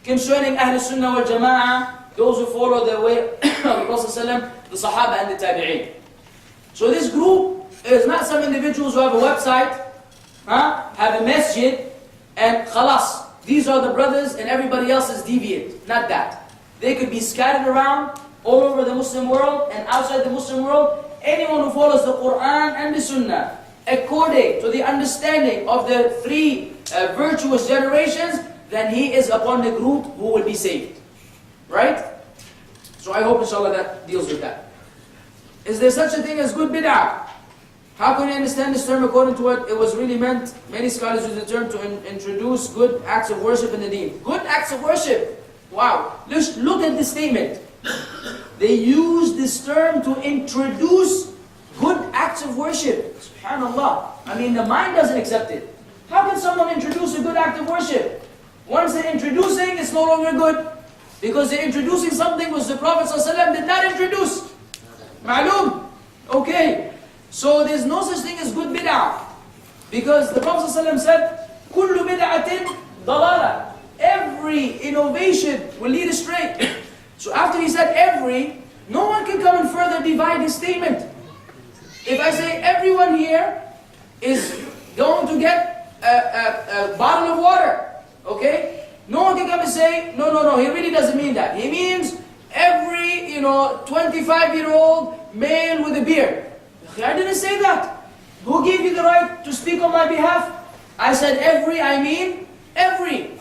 concerning Ahl Sunnah wal Jama'ah, those who follow the way of the Prophet ﷺ, the Sahaba and the Tabi'een. So this group is not some individuals who have a website, have a masjid, and khalas. These are the brothers and everybody else is deviant. Not that. They could be scattered around all over the Muslim world and outside the Muslim world. Anyone who follows the Quran and the Sunnah according to the understanding of the three virtuous generations, then he is upon the group who will be saved. Right? So I hope inshallah that deals with that. Is there such a thing as good bid'ah? How can you understand this term according to what it was really meant? Many scholars use the term to introduce good acts of worship in the deen. Good acts of worship. Wow. Let's look at this statement. They use this term to introduce good acts of worship. SubhanAllah. I mean, the mind doesn't accept it. How can someone introduce a good act of worship? Once they're introducing, it's no longer good. Because they're introducing something which the Prophet ﷺ did not introduce. Ma'lum? Okay. So there's no such thing as good bid'ah. Because the Prophet ﷺ said, كُلُّ بِدْعَةٍ ضَلَالَةٍ. Every innovation will lead astray. So after he said every, no one can come and further divide his statement. If I say everyone here is going to get a bottle of water, okay? No one can come and say, no, he really doesn't mean that. He means every, 25-year-old male with a beard. I didn't say that. Who gave you the right to speak on my behalf? I said every, I mean every.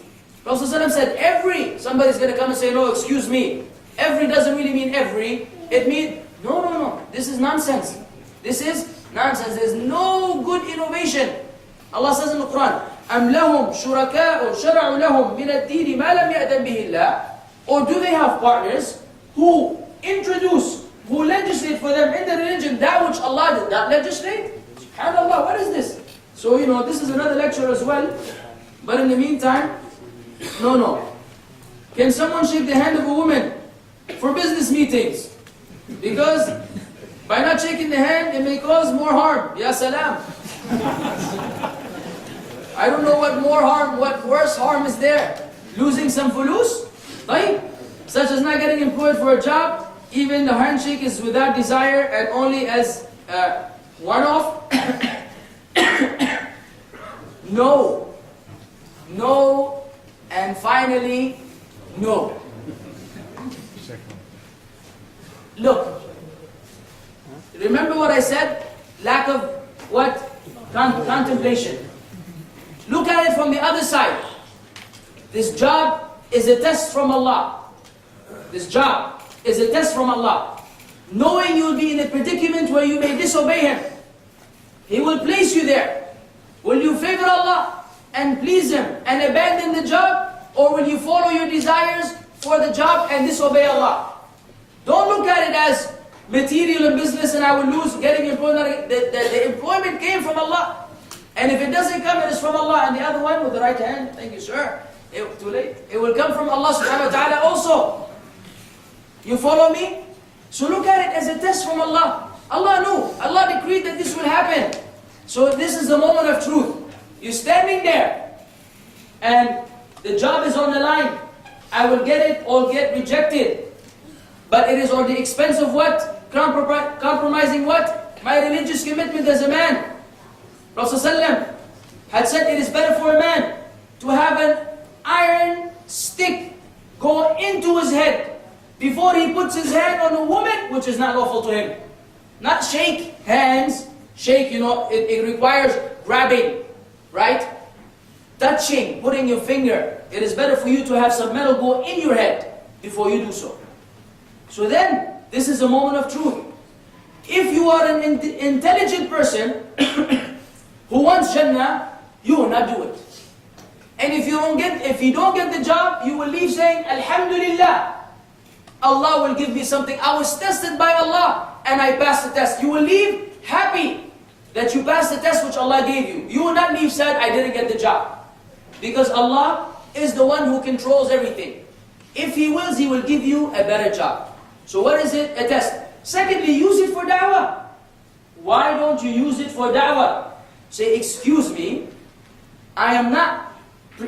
Prophet ﷺ said every. Somebody's going to come and say, no, excuse me. Every doesn't really mean every. It means, no. This is nonsense. This is nonsense. There's no good innovation. Allah says in the Quran, أَمْ لَهُمْ شُرَكَاءُ شَرَعُوا لَهُمْ مِنَ الدِّينِ مَا لَمْ يَأْذَنْ بِهِ اللَّهُ. Or do they have partners who introduce, who legislate for them in the religion that which Allah did not legislate? SubhanAllah, what is this? So, this is another lecture as well. But in the meantime, no. Can someone shake the hand of a woman for business meetings? Because by not shaking the hand, it may cause more harm. Ya salam. I don't know what more harm, what worse harm is there. Losing some fulus? Right? Such as not getting employed for a job. Even the handshake is without desire and only as one-off. No. And finally, no. Look. Remember what I said? Lack of what? Contemplation. Look at it from the other side. This job is a test from Allah. This job is a test from Allah. Knowing you will be in a predicament where you may disobey Him. He will place you there. Will you favor Allah and please Him and abandon the job? Or will you follow your desires for the job and disobey Allah? Don't look at it as material and business and I will lose getting employment. The employment came from Allah. And if it doesn't come, it is from Allah. And the other one with the right hand, thank you sir, too late. It will come from Allah subhanahu wa ta'ala also. You follow me? So look at it as a test from Allah. Allah knew. Allah decreed that this will happen. So this is the moment of truth. You're standing there and the job is on the line. I will get it or get rejected. But it is on the expense of what? Compromising what? My religious commitment as a man. Prophet ﷺ had said it is better for a man to have an iron stick go into his head before he puts his hand on a woman which is not lawful to him. Not shake hands. Shake, it requires grabbing, right? Touching, putting your finger. It is better for you to have some metal go in your head before you do so. So then, this is a moment of truth. If you are an intelligent person who wants Jannah, you will not do it. And if you don't get the job, you will leave saying, Alhamdulillah, Allah will give me something. I was tested by Allah and I passed the test. You will leave happy that you passed the test which Allah gave you. You will not leave sad, I didn't get the job. Because Allah is the one who controls everything. If He wills, He will give you a better job. So what is it? A test. Secondly, use it for da'wah. Why don't you use it for da'wah? Say, excuse me, I'm not, the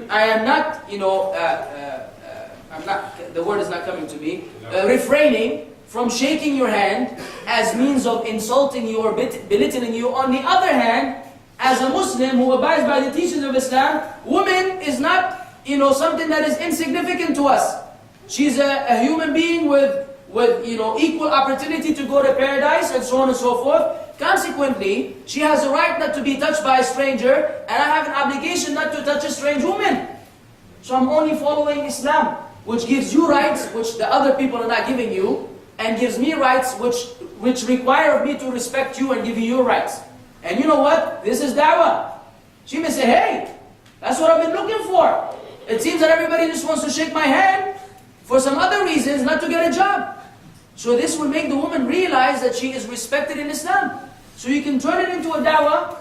word is not coming to me, refraining from shaking your hand as means of insulting you or belittling you. On the other hand, as a Muslim who abides by the teachings of Islam, woman is not, something that is insignificant to us. She's a human being with equal opportunity to go to paradise and so on and so forth. Consequently, she has a right not to be touched by a stranger, and I have an obligation not to touch a strange woman. So I'm only following Islam, which gives you rights which the other people are not giving you, and gives me rights which require of me to respect you and give you your rights. And you know what? This is da'wah. She may say, hey, that's what I've been looking for. It seems that everybody just wants to shake my hand for some other reasons, not to get a job. So this will make the woman realize that she is respected in Islam. So you can turn it into a da'wah,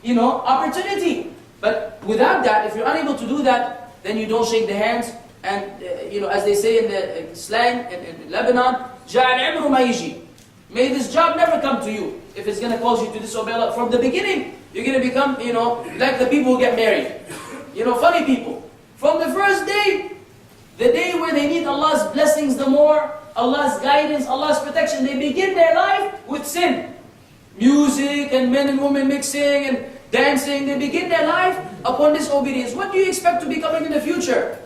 opportunity. But without that, if you're unable to do that, then you don't shake the hands. And, as they say in the slang in Lebanon, جَعَلْ عِمْرُ مَا يِجِي. May this job never come to you if it's going to cause you to disobey Allah. From the beginning, you're going to become, like the people who get married. Funny people. From the first day, the day where they need Allah's blessings the more, Allah's guidance, Allah's protection, they begin their life with sin. Music and men and women mixing and dancing, they begin their life upon disobedience. What do you expect to be coming in the future?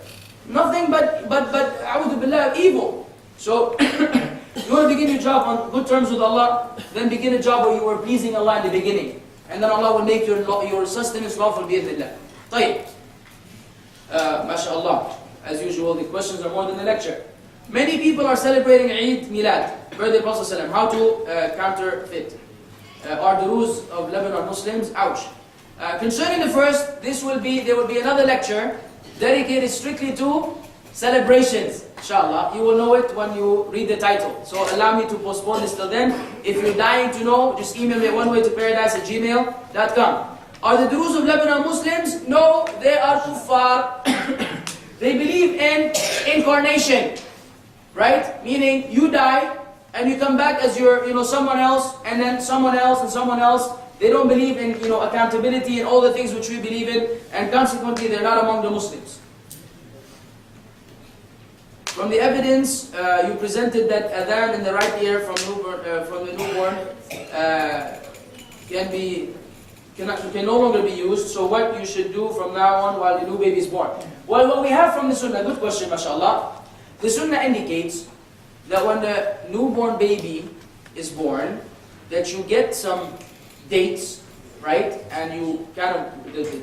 Nothing but a'udhu billah, evil. So, you want to begin your job on good terms with Allah, then begin a job where you were pleasing Allah in the beginning. And then Allah will make your sustenance lawful bi'idhnillah. طيب. MashaAllah. As usual, the questions are more than the lecture. Many people are celebrating Eid Milad, birthday of Prophet ﷺ. How to counterfeit. Are the rules of Lebanon Muslims? Ouch. Concerning the first, there will be another lecture dedicated strictly to celebrations. Inshallah, you will know it when you read the title. So allow me to postpone this till then. If you're dying to know, just email me at onewaytoparadise@gmail.com. Are the Druze of Lebanon Muslims? No, they are kuffar. They believe in incarnation, right? Meaning you die and you come back as your, someone else, and then someone else and someone else. They don't believe in, accountability and all the things which we believe in, and consequently they're not among the Muslims. From the evidence, you presented that adhan in the right ear from the newborn can no longer be used. So what you should do from now on while the new baby is born? Well, what we have from the Sunnah, good question, mashallah. The Sunnah indicates that when the newborn baby is born, that you get some dates, right? And you kind of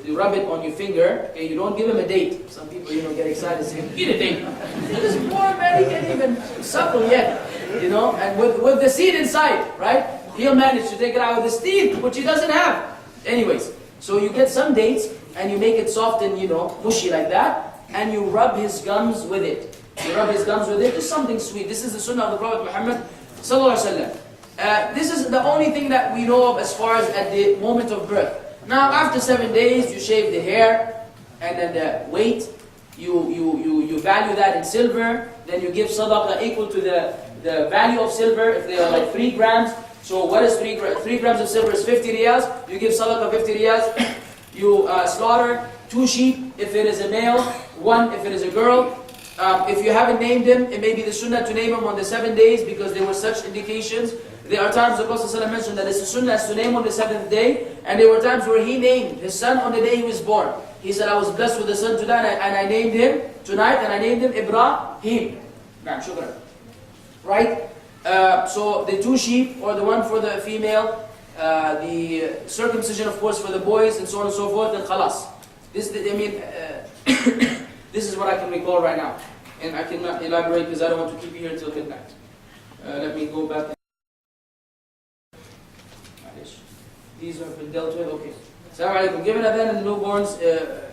you rub it on your finger. Okay, you don't give him a date. Some people, get excited saying, "Eat a date." This poor man, he can't even suckle yet, And with the seed inside, right? He'll manage to take it out with his teeth, which he doesn't have. Anyways, so you get some dates and you make it soft and mushy like that, and you rub his gums with it. You rub his gums with it. Just something sweet. This is the Sunnah of the Prophet Muhammad sallallahu alaihi wasallam. This is the only thing that we know of as far as at the moment of birth. Now, after 7 days, you shave the hair, and then the weight, you value that in silver. Then you give sadaqah equal to the value of silver. If they are like 3 grams, so what is 3 grams? 3 grams of silver is 50 riyals. You give sadaqah 50 riyals. You slaughter 2 sheep if it is a male, 1 if it is a girl. If you haven't named him, it may be the sunnah to name him on the 7 days because there were such indications. There are times the Prophet ﷺ mentioned that it's a sunnah to name on the 7th day, and there were times where he named his son on the day he was born. He said, I was blessed with a son tonight, and I named him tonight, and I named him Ibrahim. Shukran. Right? So the 2 sheep, or the 1 for the female, the circumcision, of course, for the boys, and so on and so forth, and khalas. This is what I can recall right now. And I cannot elaborate because I don't want to keep you here till midnight. Let me go back. These have been dealt with. Okay. Assalamu alaikum. Given adhan in the newborn's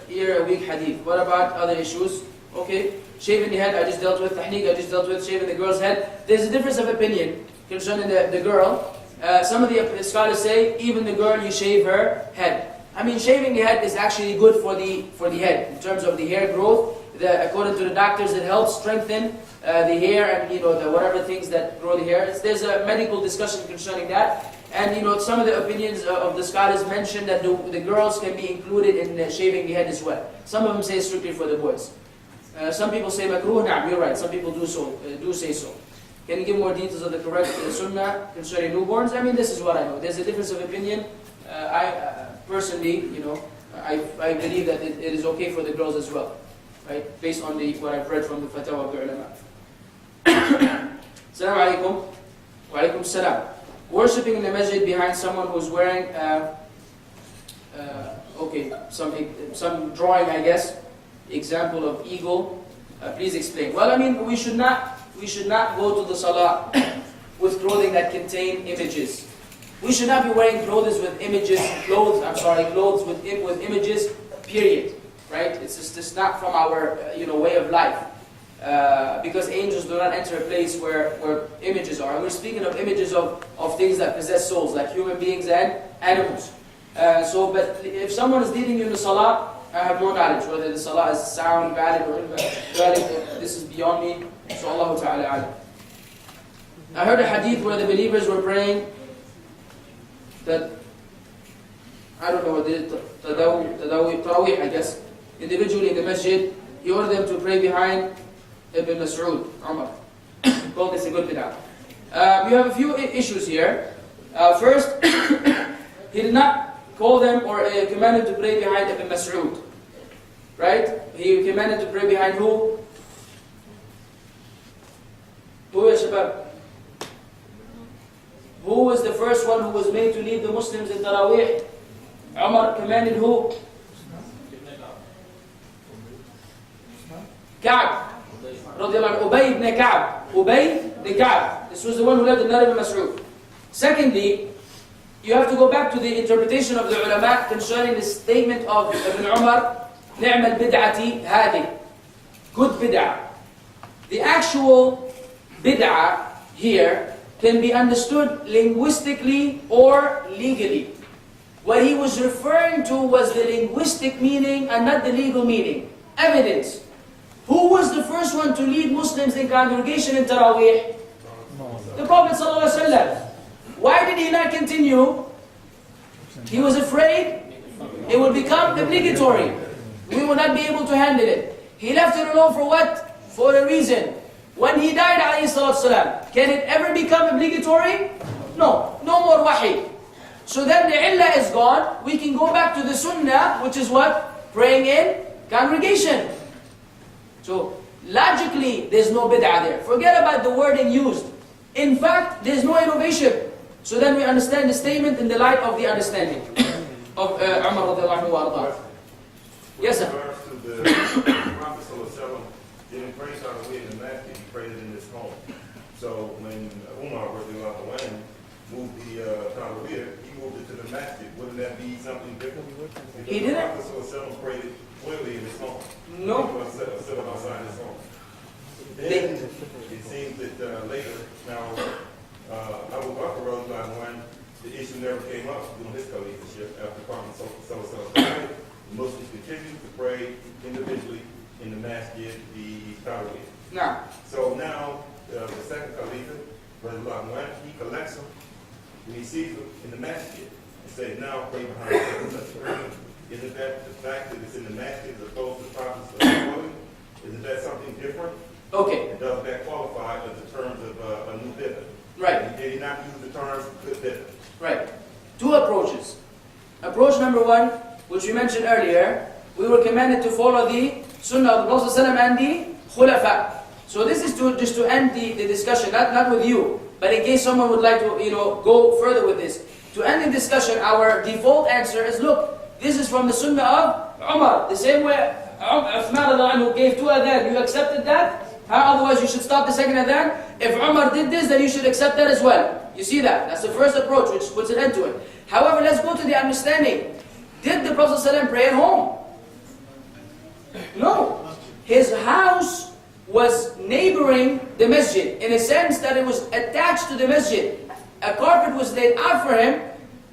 ear a weak hadith. What about other issues? Okay. Shaving the head, I just dealt with. Tahniq, I just dealt with. Shaving the girl's head. There's a difference of opinion concerning the girl. Some of the scholars say, even the girl, you shave her head. I mean, shaving the head is actually good for the head in terms of the hair growth. According to the doctors, it helps strengthen the hair and the whatever things that grow the hair. There's a medical discussion concerning that, and some of the opinions of the scholars mention that the girls can be included in shaving the head as well. Some of them say strictly for the boys. Some people say makruh. Nah, you're right. Some people do say so. Can you give more details of the correct sunnah concerning newborns? I mean, this is what I know. There's a difference of opinion. personally, I believe that it is okay for the girls as well, right? Based on what I've read from the fatwa of the ulama. Assalamu alaikum. Wa alaikum salam. Worshipping in the masjid behind someone who's wearing, some drawing, I guess, example of eagle. Please explain. Well, I mean, we should not go to the salah with clothing that contain images. We should not be wearing clothes with images. Clothes with images. Period. Right? It's just not from our way of life. Because angels do not enter a place where images are. And we're speaking of images of things that possess souls, like human beings and animals. But if someone is leading you in the salah, I have no knowledge whether the salah is sound, valid, or invalid. This is beyond me. So Allah Ta'ala alam. I heard a hadith where the believers were praying that, I don't know what it is, Tarawih, I guess, individually in the masjid. He ordered them to pray behind Ibn Mas'ud, Umar. He called this a good bid'ah. We have a few issues here. First, he did not call them or commanded to pray behind Ibn Mas'ud. Right? He commanded to pray behind who? Who is Shabab? Who was the first one who was made to lead the Muslims in Tarawih? Umar commanded who? Ka'b. Ubay ibn Ka'b. Ubay ibn Ka'b. This was the one who led the Ibn Mas'ud. Secondly, you have to go back to the interpretation of the ulama concerning the statement of Ibn Umar, نعم البدعة هذه. Good bid'ah. The actual bid'ah here can be understood linguistically or legally. What he was referring to was the linguistic meaning and not the legal meaning. Evidence. Who was the first one to lead Muslims in congregation in Taraweeh? The Prophet ﷺ. Why did he not continue? He was afraid it would become obligatory. We would not be able to handle it. He left it alone for what? For a reason. When he died, ﷺ, can it ever become obligatory? No. No more wahi. So then the illah is gone. We can go back to the sunnah, which is what? Praying in congregation. So logically, there's no bid'ah there. Forget about the wording used. In fact, there's no innovation. So then we understand the statement in the light of the understanding of Umar radiallahu anhu. Yes, sir. In regards to the Prophet ﷺ didn't pray Tarawih in the masjid, he prayed it in his home. So when Umar radiallahu anhu moved the Tarawih, he moved it to the masjid. Wouldn't that be something different? Because He didn't. The Prophet ﷺ prayed it clearly in his home. No. He was set up outside his home. Then it seems that later, now, Abu Bakr radiallahu anhu, the issue never came up during his leadership after Prophet ﷺ died. Muslims continued to pray individually in the masjid, the Tarawih. Now, So now, the second Khalifa, radiallahu anhu, he collects them, and he sees them in the masjid, and says, now pray behind them. Isn't that the fact that it's in the masjid as opposed to the Prophet's dwelling? Isn't that something different? okay, And does that qualify as the terms of a new bid'ah? right, Did he not use the term good bid'ah? right. Two approaches. Approach number one, which we mentioned earlier, we were commanded to follow the sunnah of the Prophet ﷺ and the khulafa. So this is just to end the discussion, not with you, but in case someone would like to go further with this. To end the discussion, our default answer is, look, this is from the sunnah of Umar. The same way Uthman gave two adhan, you accepted that? Otherwise you should stop the second adhan. If Umar did this, then you should accept that as well. You see that? That's the first approach, which puts an end to it. However, let's go to the understanding. Did the Prophet ﷺ pray at home? No. His house was neighboring the masjid, in a sense that it was attached to the masjid. A carpet was laid out for him.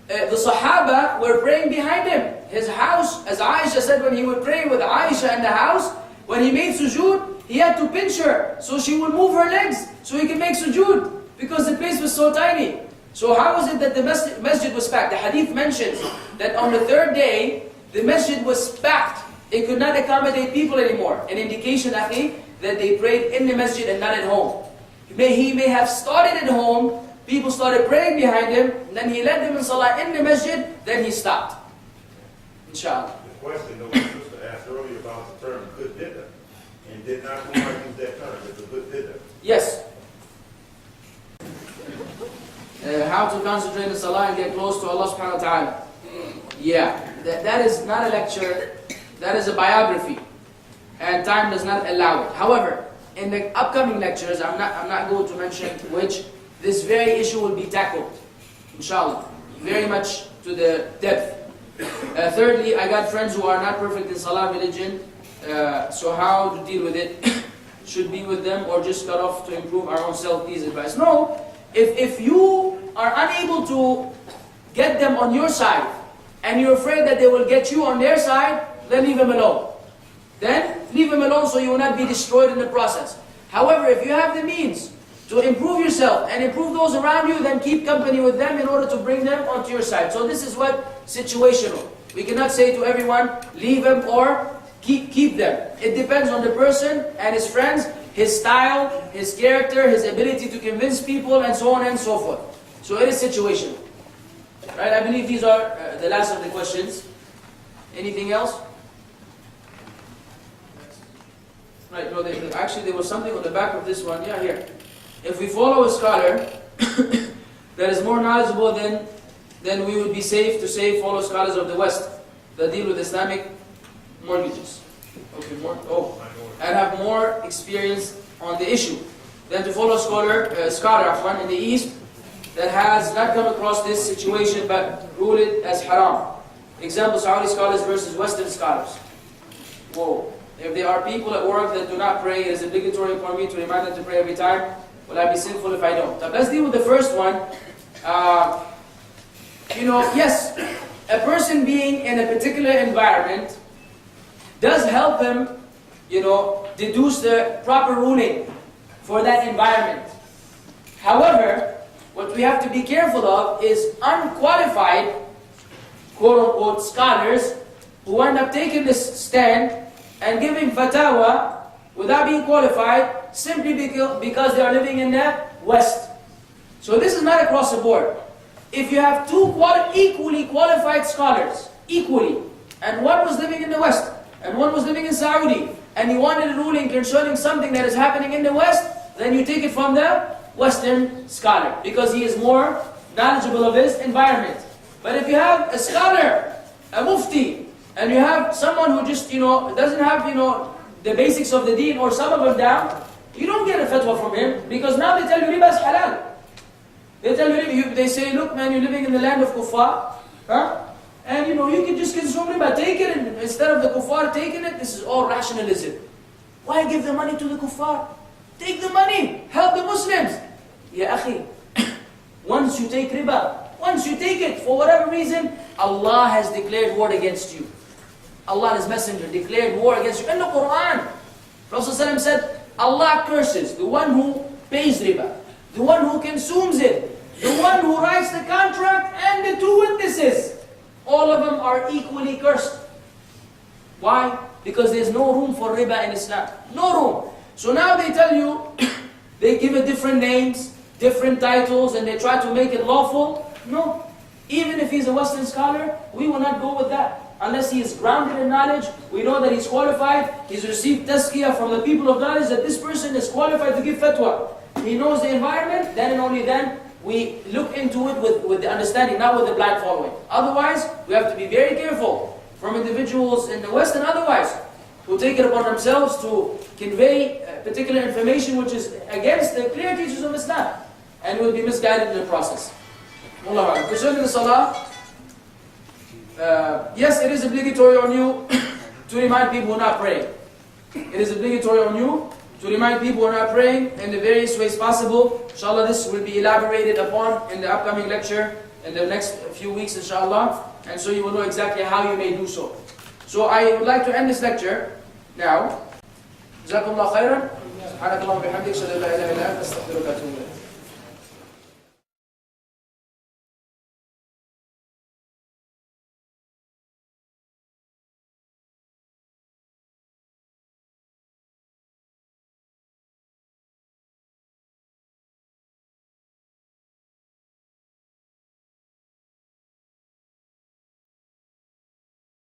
The Sahaba were praying behind him. His house, as Aisha said, when he would pray with Aisha in the house, when he made sujood, he had to pinch her, so she would move her legs, so he could make sujood, because the place was so tiny. So how was it that the masjid was packed? The hadith mentions that on the third day, the masjid was packed. It could not accommodate people anymore. An indication, akhi, that they prayed in the masjid and not at home. He may have started at home, people started praying behind him, then he led them in salah in the masjid, then he stopped. Inshallah. The question that the sister asked earlier about the term good bid'ah, and did not Umar use that term? It's a good bid'ah. Yes. How to concentrate in salah and get close to Allah subhanahu wa ta'ala. Yeah, that is not a lecture, that is a biography. And time does not allow it. However, in the upcoming lectures, I'm not going to mention which, this very issue will be tackled. Inshallah. Very much to the depth. Thirdly, I got friends who are not perfect in salah religion. So how to deal with it? Should be with them or just cut off to improve our own self? Please advise. No, if you are unable to get them on your side and you're afraid that they will get you on their side, then leave them alone. Then leave them alone so you will not be destroyed in the process. However, if you have the means to improve yourself and improve those around you, then keep company with them in order to bring them onto your side. So this is what situational. We cannot say to everyone, leave them or keep them. It depends on the person and his friends, his style, his character, his ability to convince people, and so on and so forth. So it is situational. Right? I believe these are the last of the questions. Anything else? Right, no, actually there was something on the back of this one. Yeah, here. If we follow a scholar that is more knowledgeable, then we would be safe to say follow scholars of the West that deal with Islamic mortgages. Okay, and have more experience on the issue than to follow a scholar in the East that has not come across this situation but rule it as haram. Example, Saudi scholars versus Western scholars. Whoa. If there are people at work that do not pray, it is obligatory for me to remind them to pray every time. Will I be sinful if I don't? Now let's deal with the first one. Yes, a person being in a particular environment does help him, deduce the proper ruling for that environment. However, what we have to be careful of is unqualified, quote-unquote, scholars who end up taking this stand and giving fatwa without being qualified simply because they are living in the West. So this is not across the board. If you have two equally qualified scholars, and one was living in the West, and one was living in Saudi, and you wanted a ruling concerning something that is happening in the West, then you take it from the Western scholar, because he is more knowledgeable of his environment. But if you have a scholar, a mufti, and you have someone who just, doesn't have, the basics of the deen or some of them down, you don't get a fatwa from him, because now they tell you riba is halal. They tell you, they say, look man, you're living in the land of kuffar, and you can just consume riba, take it, and instead of the kuffar taking it, this is all rationalism. Why give the money to the kuffar? Take the money, help the Muslims. Ya akhi, once you take riba, once you take it, for whatever reason, Allah has declared war against you. Allah and His Messenger declared war against you. In the Quran, Prophet ﷺ said, Allah curses the one who pays riba, the one who consumes it, the one who writes the contract, and the two witnesses. All of them are equally cursed. Why? Because there's no room for riba in Islam. No room. So now they tell you, they give it different names, different titles, and they try to make it lawful. No. Even if he's a Western scholar, we will not go with that. Unless he is grounded in knowledge, we know that he's qualified, he's received tazkiyah from the people of knowledge, that this person is qualified to give fatwa. He knows the environment, then and only then we look into it with the understanding, not with the blind following. Otherwise, we have to be very careful from individuals in the West and otherwise who take it upon themselves to convey particular information which is against the clear teachings of Islam, and will be misguided in the process. Wallahu a'lam. Concerning the salah, yes, it is obligatory on you to remind people who are not praying. It is obligatory on you to remind people who are not praying in the various ways possible. Inshallah, this will be elaborated upon in the upcoming lecture in the next few weeks, inshallah. And so you will know exactly how you may do so. So I would like to end this lecture now. جزاكم الله خيرا. سبحانك اللهم وبحمدك اشهد ان لا اله الا انت استغفرك واتوب اليك.